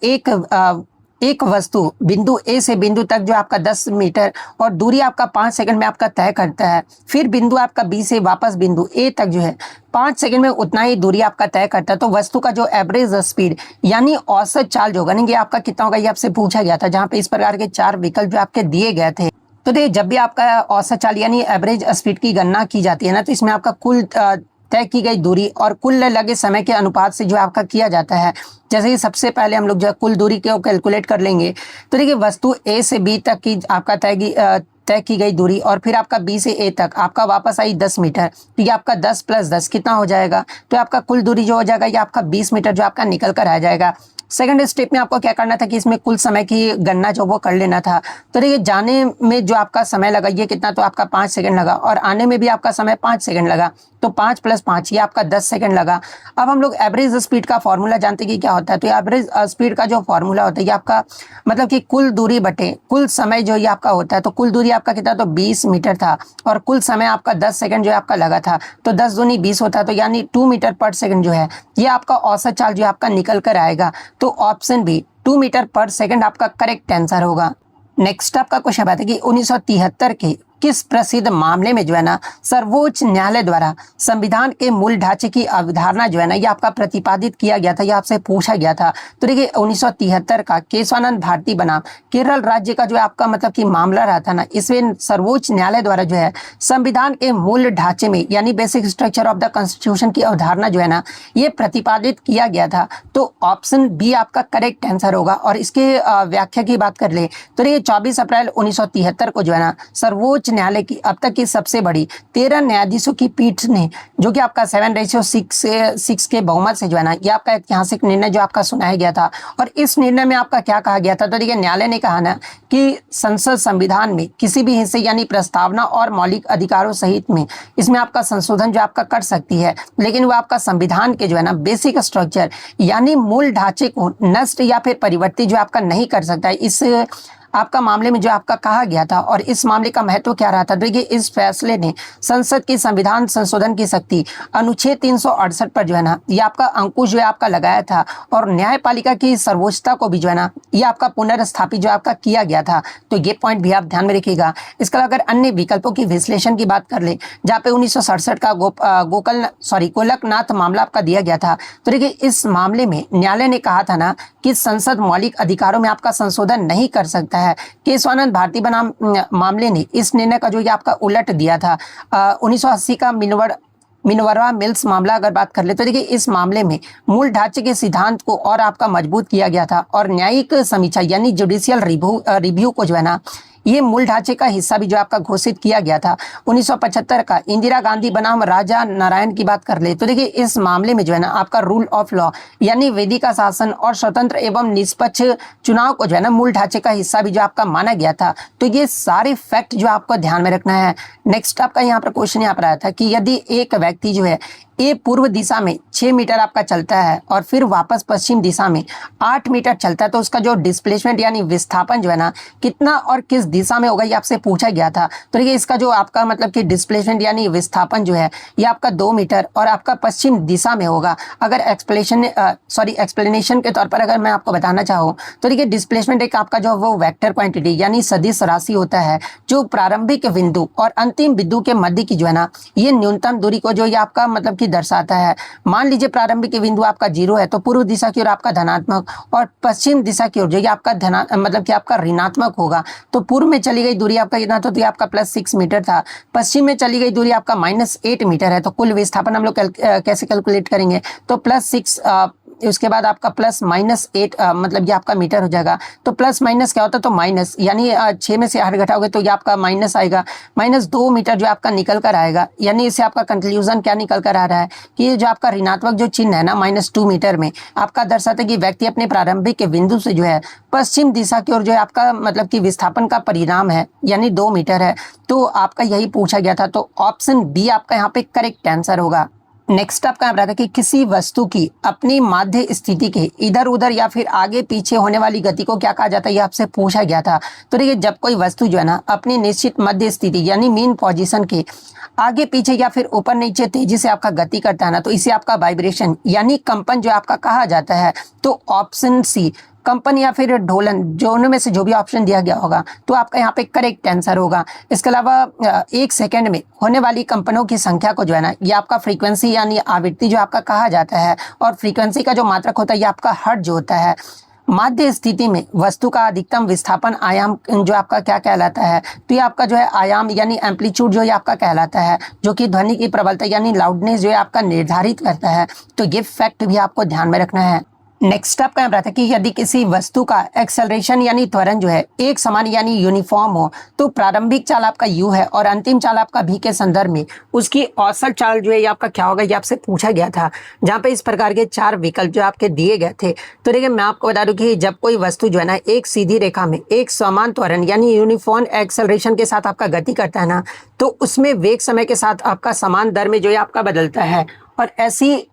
एक वस्तु बिंदु ए से बिंदु तक जो आपका 10 मीटर और दूरी आपका 5 सेकंड में आपका तय करता है, फिर बिंदु आपका बी से वापस बिंदु ए तक जो है 5 सेकंड में उतना ही दूरी आपका तय करता है, तो वस्तु का जो एवरेज स्पीड यानी औसत चाल जो होगा ना ये आपका कितना होगा, ये आपसे पूछा गया था। जहाँ पे इस प्रकार के 4 विकल्प जो आपके दिए गए थे। तो देखिए जब भी आपका औसत चाल यानी एवरेज स्पीड की गणना की जाती है ना, तो इसमें आपका कुल तय की गई दूरी और कुल लगे समय के अनुपात से जो आपका किया जाता है। जैसे कि सबसे पहले हम लोग जो है कुल दूरी को कैलकुलेट कर लेंगे। तो देखिए वस्तु ए से बी तक की आपका तय की गई दूरी और फिर आपका बी से ए तक आपका वापस आई 10 मीटर, तो ये आपका 10 प्लस 10 कितना हो जाएगा, तो आपका कुल दूरी जो हो जाएगा ये आपका 20 मीटर जो आपका निकल कर आ जाएगा। सेकंड स्टेप में आपको क्या करना था कि इसमें कुल समय की गणना जो वो कर लेना था। तो देखिए जाने में जो आपका समय लगा ये कितना, तो आपका 5 सेकंड लगा और आने में भी आपका समय 5 सेकंड लगा, तो 5 प्लस 5 ये आपका 10 सेकंड लगा। अब हम लोग एवरेज स्पीड का फॉर्मूला जानते हैं कि क्या होता है। तो एवरेज स्पीड का जो फॉर्मूला होता है ये आपका मतलब कि कुल दूरी बटे कुल समय जो ये आपका होता है। तो कुल दूरी आपका कितना, तो 20 मीटर था और कुल समय आपका 10 सेकंड जो है आपका लगा था, तो 10 दूनी 20 होता है, तो यानी 2 मीटर पर सेकंड जो है ये आपका औसत चाल जो आपका निकल कर आएगा। तो ऑप्शन बी 2 मीटर पर सेकंड आपका करेक्ट आंसर होगा। नेक्स्ट आपका क्वेश्चन आता है कि 1973 के किस प्रसिद्ध मामले में जो है ना सर्वोच्च न्यायालय द्वारा संविधान के मूल ढांचे की अवधारणा जो है ना ये आपका प्रतिपादित किया गया था, ये आपसे पूछा गया था। तो देखिए 1973 का केशवानंद भारती बनाम केरल राज्य का जो आपका मतलब कि मामला रहा था ना, इसमें सर्वोच्च न्यायालय द्वारा जो है संविधान के मूल ढांचे में यानी basic structure of the constitution की अवधारणा जो है ना ये प्रतिपादित किया गया था। तो ऑप्शन बी आपका करेक्ट आंसर होगा। और इसके व्याख्या की बात कर ले तो देखिए 24 अप्रैल 1973 को जो है ना सर्वोच्च न्यायालय की अब तक की सबसे बड़ी 13 न्यायाधीशों की पीठ ने जो कि आपका 7:6 के बहुमत से जो है ना ये आपका ऐतिहासिक निर्णय जो आपका सुनाया गया था। और इस निर्णय में आपका क्या कहा गया था, तो देखिए न्यायालय ने कहा ना कि संसद संविधान में किसी भी हिस्से यानी प्रस्तावना और मौलिक अधिकारों सहित में इसमें आपका संशोधन जो आपका कर सकती है, लेकिन वो आपका संविधान के जो है ना बेसिक स्ट्रक्चर यानी मूल ढांचे को नष्ट या फिर परिवर्तित जो आपका नहीं कर सकता है। इस आपका मामले में जो आपका कहा गया था और इस मामले का महत्व क्या रहा था, देखिए इस फैसले ने संसद की संविधान संशोधन की शक्ति अनुच्छेद 368 पर जो है ना ये आपका अंकुश जो है आपका लगाया था और न्यायपालिका की सर्वोच्चता को भी जो है ना ये आपका पुनर्स्थापित जो आपका किया गया था। तो ये पॉइंट भी आप ध्यान में रखिएगा। इसके अलावा अगर अन्य विकल्पों की विश्लेषण की बात कर ले जहाँ पे 1967 का गोलकनाथ मामला आपका दिया गया था। तो देखिए इस मामले में न्यायालय ने कहा था ना कि संसद मौलिक अधिकारों में आपका संशोधन नहीं कर सकता है। केशवानंद भारती बनाम मामले ने इस निर्णय का जो ये आपका उलट दिया था। 1980 का मिनवर्वा मिल्स मामला अगर बात कर ले तो देखिए इस मामले में मूल ढांचे के सिद्धांत को और आपका मजबूत किया गया था और न्यायिक समीक्षा यानी जुडिशियल रिव्यू को जो है ना ये मूल ढांचे का हिस्सा भी जो आपका घोषित किया गया था। 1975 का इंदिरा गांधी बनाम राजा नारायण की बात कर ले तो देखिए इस मामले में जो है ना आपका रूल ऑफ लॉ यानी विधि का शासन और स्वतंत्र एवं निष्पक्ष चुनाव को जो है ना मूल ढांचे का हिस्सा भी जो आपका माना गया था। तो ये सारे फैक्ट जो आपको ध्यान में रखना है। नेक्स्ट आपका यहाँ पर क्वेश्चन यहाँ पर आया था कि यदि एक व्यक्ति जो है ये पूर्व दिशा में 6 मीटर आपका चलता है और फिर वापस पश्चिम दिशा में 8 मीटर चलता है, तो उसका जो डिस्प्लेसमेंट यानी विस्थापन जो है ना कितना और किस दिशा में होगा ये आपसे पूछा गया था। तो देखिए इसका जो आपका मतलब कि डिस्प्लेसमेंट यानी विस्थापन जो है ये आपका 2 मीटर और आपका पश्चिम दिशा में होगा। अगर एक्सप्लेनेशन के तौर पर अगर मैं आपको बताना चाहूँ तो देखिए डिस्प्लेसमेंट एक आपका जो वो वेक्टर क्वांटिटी यानी सदिश राशि होता है जो प्रारंभिक बिंदु और अंतिम बिंदु के मध्य की जो है ना ये न्यूनतम दूरी को जो ये आपका मतलब कि दर्शाता है। मान लीजिए प्रारंभिक बिंदु आपका 0 है तो पूर्व दिशा की ओर आपका धनात्मक और पश्चिम दिशा की ओर जो ये आपका मतलब कि आपका ऋणात्मक होगा। तो पूर्व में चली गई दूरी आपका कितना था, तो ये आपका +6 मीटर था। पश्चिम में चली गई दूरी आपका -8 मीटर है। तो कुल विस्थापन हम लोग कैसे कैलकुलेट करेंगे, तो +6 उसके बाद आपका +-8 मतलब ये आपका मीटर हो जाएगा। तो प्लस माइनस क्या होता है, तो माइनस यानी 6 में से 8 घटाओगे तो ये आपका माइनस आएगा, -2 मीटर जो आपका निकल कर आएगा। यानी इससे आपका कंक्लूजन क्या निकल कर आ रहा है कि ये जो आपका ऋणात्मक जो चिन्ह है ना -2 मीटर में आपका दर्शाता है कि व्यक्ति अपने प्रारंभिक के बिंदु से जो है पश्चिम दिशा की ओर जो है आपका मतलब कि विस्थापन का परिणाम है यानी 2 मीटर है। तो आपका यही पूछा गया था, तो ऑप्शन बी आपका यहाँ पे करेक्ट आंसर होगा। नेक्स्ट आपका यहाँ था कि किसी वस्तु की अपनी माध्य स्थिति के इधर उधर या फिर आगे पीछे होने वाली गति को क्या कहा जाता है, ये आपसे पूछा गया था। तो देखिए जब कोई वस्तु जो है ना अपनी निश्चित मध्य स्थिति यानी मीन पोजीशन के आगे पीछे या फिर ऊपर नीचे तेजी से आपका गति करता है ना, तो इसे आपका वाइब्रेशन यानी कंपन जो आपका कहा जाता है। तो ऑप्शन सी कंपन या फिर ढोलन, दोनों में से जो भी ऑप्शन दिया गया होगा तो आपका यहाँ पे करेक्ट आंसर होगा। इसके अलावा 1 सेकंड में होने वाली कंपनों की संख्या को जो है ना ये आपका फ्रीक्वेंसी यानी आवृत्ति जो आपका कहा जाता है, और फ्रीक्वेंसी का जो मात्रक होता है ये आपका हर्ट्ज जो होता है। माध्य स्थिति में वस्तु का अधिकतम विस्थापन आयाम जो आपका क्या कहलाता है, तो ये आपका जो है आयाम यानी एम्पलीट्यूड जो ये आपका कहलाता है, जो कि ध्वनि की प्रबलता यानी लाउडनेस जो है आपका निर्धारित करता है। तो ये फैक्ट भी आपको ध्यान में रखना है। नेक्स्ट आपका यहाँ रहता है कि यदि किसी वस्तु का एक्सेलरेशन यानी त्वरण जो है एक समान यानी यूनिफॉर्म हो, तो प्रारंभिक चाल आपका u है और अंतिम चाल आपका v के संदर्भ में उसकी औसत चाल जो है ये आपका क्या होगा, ये आपसे पूछा गया था। जहाँ पे इस प्रकार के 4 विकल्प जो आपके दिए गए थे। तो देखिए मैं आपको बता दूं कि जब कोई वस्तु जो है ना एक सीधी रेखा में एक समान त्वरण यानी यूनिफॉर्म एक्सेलरेशन के साथ आपका गति करता है ना, तो उसमें वेग समय के साथ आपका समान दर में जो है आपका बदलता है। और ऐसी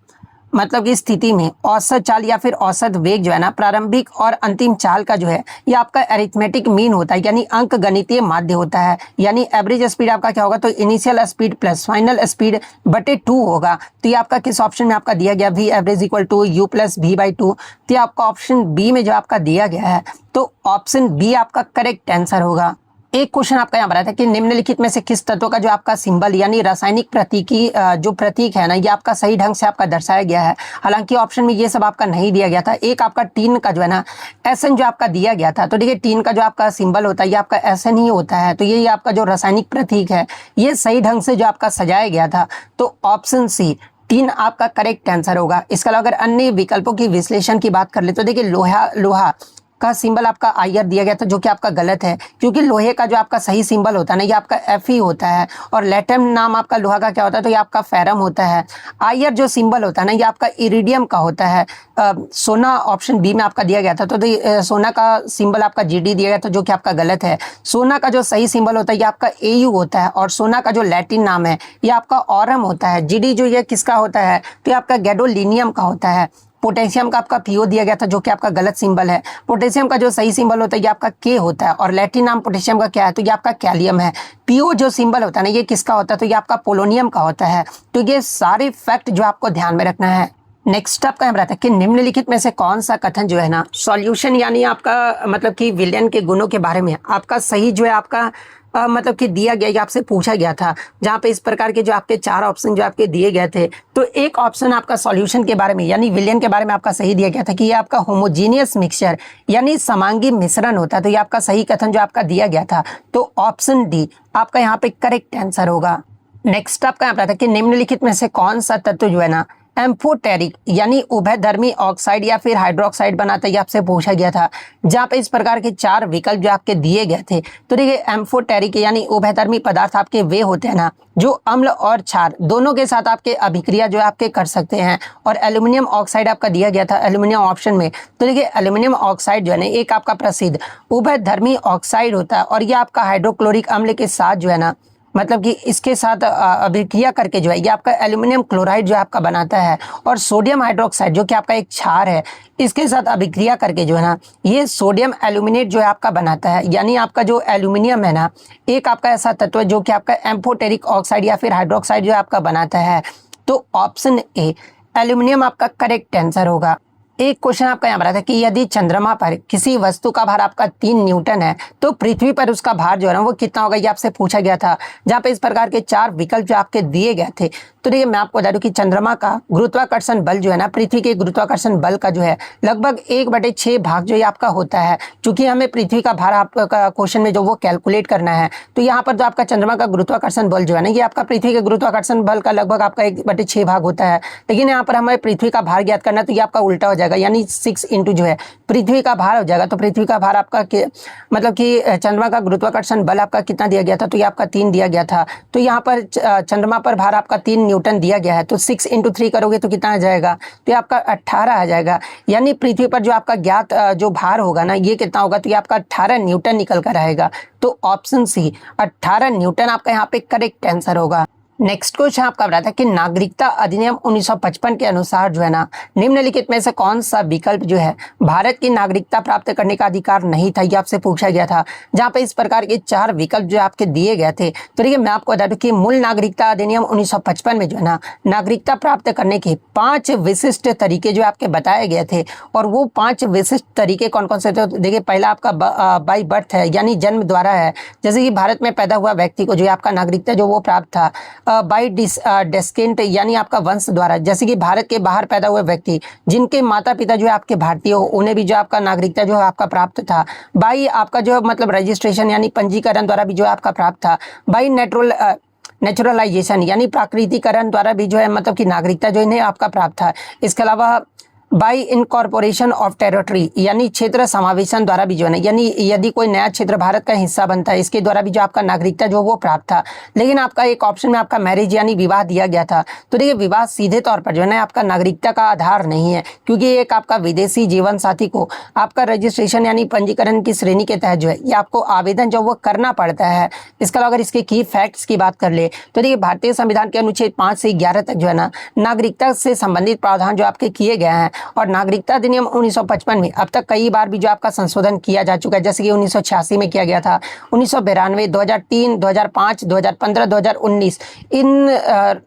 मतलब की स्थिति में औसत चाल या फिर औसत वेग जो है ना प्रारंभिक और अंतिम चाल का जो है ये आपका अरिथमेटिक मीन होता है यानी अंक गणितीय माध्य होता है। यानी एवरेज स्पीड आपका क्या होगा, तो initial speed plus final speed बटे 2 होगा। तो ये आपका किस ऑप्शन में आपका दिया गया, v average equal to u plus v/2। तो ये आपका ऑप्शन बी में जो आपका दिया गया है, तो ऑप्शन बी आपका करेक्ट आंसर होगा। एक क्वेश्चन आपका यहाँ बना था कि निम्नलिखित में से किस तत्व का जो आपका सिंबल यानी रासायनिक प्रतीकी जो प्रतीक है ना ये आपका सही ढंग से आपका दर्शाया गया है। हालांकि ऑप्शन में ये सब आपका नहीं दिया गया था। एक आपका टीन का जो है ना SN जो आपका दिया गया था। तो देखिए टीन का जो आपका सिंबल होता है ये आपका SN ही होता है। तो ये आपका जो रासायनिक प्रतीक है ये सही ढंग से जो आपका सजाया गया था। तो ऑप्शन सी टीन आपका करेक्ट आंसर होगा। इसके अलावा अगर अन्य विकल्पों की विश्लेषण की बात कर ले तो देखिए लोहा का सिंबल आपका आयर दिया गया था, जो कि आपका गलत है, क्योंकि लोहे का जो आपका सही सिंबल होता है ना ये आपका Fe होता है। और लैटम नाम आपका लोहा का क्या होता है, तो ये आपका फेरम होता है। आयर जो सिंबल होता है ना ये आपका इरिडियम का होता है। सोना ऑप्शन बी में आपका दिया गया था, तो सोना का सिंबल आपका Gd दिया गया था, जो कि आपका गलत है। सोना का जो सही सिंबल होता है ये आपका Au होता है। और सोना का जो लैटिन नाम है ये आपका ऑरम होता है। Gd जो ये किसका होता है, तो ये आपका गैडोलिनियम का होता है। पोटेशियम का आपका पीओ दिया गया था, जो कि आपका गलत सिंबल है। पोटेशियम का जो सही सिंबल होता है ये आपका के होता है। और लैटिन नाम पोटेशियम का क्या है, तो ये आपका कैलियम है। पीओ जो सिंबल होता है ना ये किसका होता है, तो ये आपका पोलोनियम का होता है। तो ये सारे फैक्ट जो आपको ध्यान में रखना है। नेक्स्ट आपका हम रहता है कि निम्नलिखित में से कौन सा कथन जो है ना सॉल्यूशन यानी आपका मतलब कि विलयन के गुणों के बारे में आपका सही जो है आपका मतलब कि दिया गया, ये आपसे पूछा गया था। जहाँ पे इस प्रकार के जो आपके 4 ऑप्शन जो आपके दिए गए थे, तो एक ऑप्शन आपका सॉल्यूशन के बारे में यानी विलयन के बारे में आपका सही दिया गया था कि ये आपका होमोजीनियस मिक्सचर यानी समांगी मिश्रण होता है। तो ये आपका सही कथन जो आपका दिया गया था, तो ऑप्शन डी आपका यहाँ पे करेक्ट आंसर होगा। नेक्स्ट आपका यहाँ था कि निम्नलिखित में से कौन सा तत्व जो है ना एम्फोटेरिक यानी उभयधर्मी ऑक्साइड या फिर हाइड्रोक्साइड बनाता है, ये आपसे पूछा गया था। जहाँ पे इस प्रकार के 4 विकल्प जो आपके दिए गए थे। तो देखिए एम्फोटेरिक यानी उभयधर्मी पदार्थ आपके वे होते हैं ना जो अम्ल और क्षार दोनों के साथ आपके अभिक्रिया जो आपके कर सकते हैं। और एल्यूमिनियम ऑक्साइड आपका दिया गया था एल्यूमिनियम ऑप्शन में। तो देखिए एल्यूमिनियम ऑक्साइड जो है ना एक आपका प्रसिद्ध उभयधर्मी ऑक्साइड होता है, और ये आपका हाइड्रोक्लोरिक अम्ल के साथ जो है ना मतलब कि इसके साथ अभिक्रिया करके जो है ये आपका एल्यूमिनियम क्लोराइड जो है आपका बनाता है, और सोडियम हाइड्रोक्साइड जो कि आपका एक क्षार है, इसके साथ अभिक्रिया करके जो है ना ये सोडियम एल्यूमिनेट जो है आपका बनाता है। यानी आपका जो एल्यूमिनियम है ना, एक आपका ऐसा तत्व है जो कि आपका एम्फोटेरिक ऑक्साइड या फिर हाइड्रोक्साइड जो है आपका बनाता है। तो ऑप्शन ए एल्यूमिनियम आपका करेक्ट आंसर होगा। एक क्वेश्चन आपका यहाँ बना था कि यदि चंद्रमा पर किसी वस्तु का भार आपका 3 न्यूटन है तो पृथ्वी पर उसका भार जो है ना वो कितना होगा, ये आपसे पूछा गया था, जहाँ पे इस प्रकार के 4 विकल्प जो आपके दिए गए थे। तो देखिए मैं आपको बता दूं कि चंद्रमा का गुरुत्वाकर्षण बल जो है ना पृथ्वी के गुरुत्वाकर्षण बल का जो है लगभग 1/6 भाग जो ये आपका होता है। चूंकि हमें पृथ्वी का भार आपका क्वेश्चन में जो वो कैलकुलेट करना है, तो यहाँ पर जो आपका चंद्रमा का गुरुत्वाकर्षण बल जो है ना ये आपका पृथ्वी के गुरुत्वाकर्षण बल का लगभग आपका 1/6 भाग होता है। लेकिन यहाँ पर हमें पृथ्वी का भार ज्ञात करना, तो ये आपका उल्टा हो जाएगा, यानी 6 इंटू जो है पृथ्वी का भार हो जाएगा। तो पृथ्वी का भार आपका मतलब कि चंद्रमा का गुरुत्वाकर्षण बल आपका कितना दिया गया था, तो ये आपका 3 दिया गया था। तो यहाँ पर चंद्रमा पर भार आपका 3 न्यूटन दिया गया है, तो 6 इंटू 3 करोगे तो कितना आ जाएगा, तो ये आपका 18 आ जाएगा। यानी पृथ्वी पर जो आपका ज्ञात जो भार होगा ना ये कितना होगा, तो ये आपका 18 न्यूटन निकल कर आएगा। तो ऑप्शन सी 18 न्यूटन आपका यहाँ पे करेक्ट आंसर होगा। नेक्स्ट क्वेश्चन आपका बता था कि नागरिकता अधिनियम 1955 के अनुसार जो है ना निम्नलिखित में से कौन सा विकल्प जो है भारत की नागरिकता प्राप्त करने का अधिकार नहीं था, ये आपसे पूछा गया था, जहां पे इस प्रकार के 4 विकल्प जो आपके दिए गए थे। तो देखिए मैं आपको बता दूं कि मूल नागरिकता अधिनियम 1955 में जो है ना नागरिकता प्राप्त करने के 5 विशिष्ट तरीके जो आपके बताए गए थे, और वो 5 विशिष्ट तरीके कौन कौन से थे। तो देखिए पहला आपका बाई बर्थ है, यानी जन्म द्वारा है, जैसे कि भारत में पैदा हुआ व्यक्ति को जो है आपका नागरिकता जो वो प्राप्त था। बाई डेस्केंट यानी आपका वंश द्वारा, जैसे कि भारत के बाहर पैदा हुए व्यक्ति जिनके माता पिता जो है आपके भारतीय हो, उन्हें भी जो आपका नागरिकता जो है आपका प्राप्त था। बाई आपका जो मतलब रजिस्ट्रेशन यानी पंजीकरण द्वारा भी जो है आपका प्राप्त था। बाई नेचुरलाइजेशन यानी प्राकृतिकरण द्वारा भी जो है मतलब कि नागरिकता जो इन्हें आपका प्राप्त था। इसके अलावा बाई इनकॉर्पोरेशन ऑफ टेरिटरी यानी क्षेत्र समावेशन द्वारा भी जो है ना, यानी यदि कोई नया क्षेत्र भारत का हिस्सा बनता है इसके द्वारा भी जो आपका नागरिकता जो वो प्राप्त था। लेकिन आपका एक ऑप्शन में आपका मैरिज यानी विवाह दिया गया था। तो देखिए विवाह सीधे तौर पर जो है ना आपका नागरिकता का आधार नहीं है, क्योंकि एक आपका विदेशी जीवन साथी को आपका रजिस्ट्रेशन यानी पंजीकरण की श्रेणी के तहत जो है ये आपको आवेदन जो वो करना पड़ता है। इसके अलावा अगर इसके की फैक्ट्स की बात कर ले तो देखिए भारतीय संविधान के अनुच्छेद 5 से 11 तक जो है ना नागरिकता से संबंधित प्रावधान जो आपके किए गए हैं, और नागरिकता अधिनियम 1955 में अब तक कई बार भी जो आपका संशोधन किया जा चुका है, जैसे कि 1986 में किया गया था, 1992, 2003, 2005, 2015, 2019 इन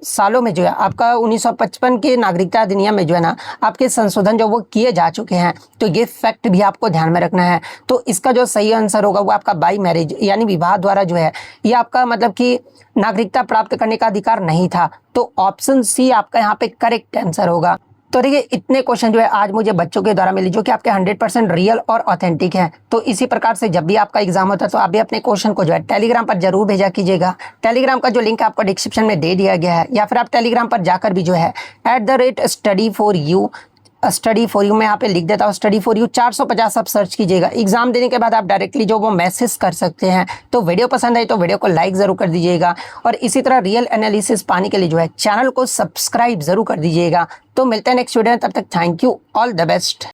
सालों में जो है आपका 1955 के नागरिकता अधिनियम में जो है ना आपके संशोधन जो वो किए जा चुके हैं। तो ये फैक्ट भी आपको ध्यान में रखना है। तो इसका जो सही आंसर होगा वो आपका बाई मैरिज यानी विवाह द्वारा जो है ये आपका मतलब कि नागरिकता प्राप्त करने का अधिकार नहीं था। तो ऑप्शन सी आपका यहाँ पे करेक्ट आंसर होगा। तो देखिए इतने क्वेश्चन जो है आज मुझे बच्चों के द्वारा मिले जो कि आपके 100% रियल और ऑथेंटिक हैं। तो इसी प्रकार से जब भी आपका एग्जाम होता है तो आप भी अपने क्वेश्चन को जो है टेलीग्राम पर जरूर भेजा कीजिएगा। टेलीग्राम का जो लिंक आपको डिस्क्रिप्शन में दे दिया गया है, या फिर आप टेलीग्राम पर जाकर भी जो है @study for you मैं यहाँ पे लिख देता हूँ स्टडी फॉर यू 450 आप सर्च कीजिएगा। एग्जाम देने के बाद आप डायरेक्टली जो वो मैसेज कर सकते हैं। तो वीडियो पसंद आई तो वीडियो को लाइक जरूर कर दीजिएगा, और इसी तरह रियल एनालिसिस पाने के लिए जो है चैनल को सब्सक्राइब जरूर कर दीजिएगा। तो मिलते हैं नेक्स्ट वीडियो में, तब तक thank you, all the best.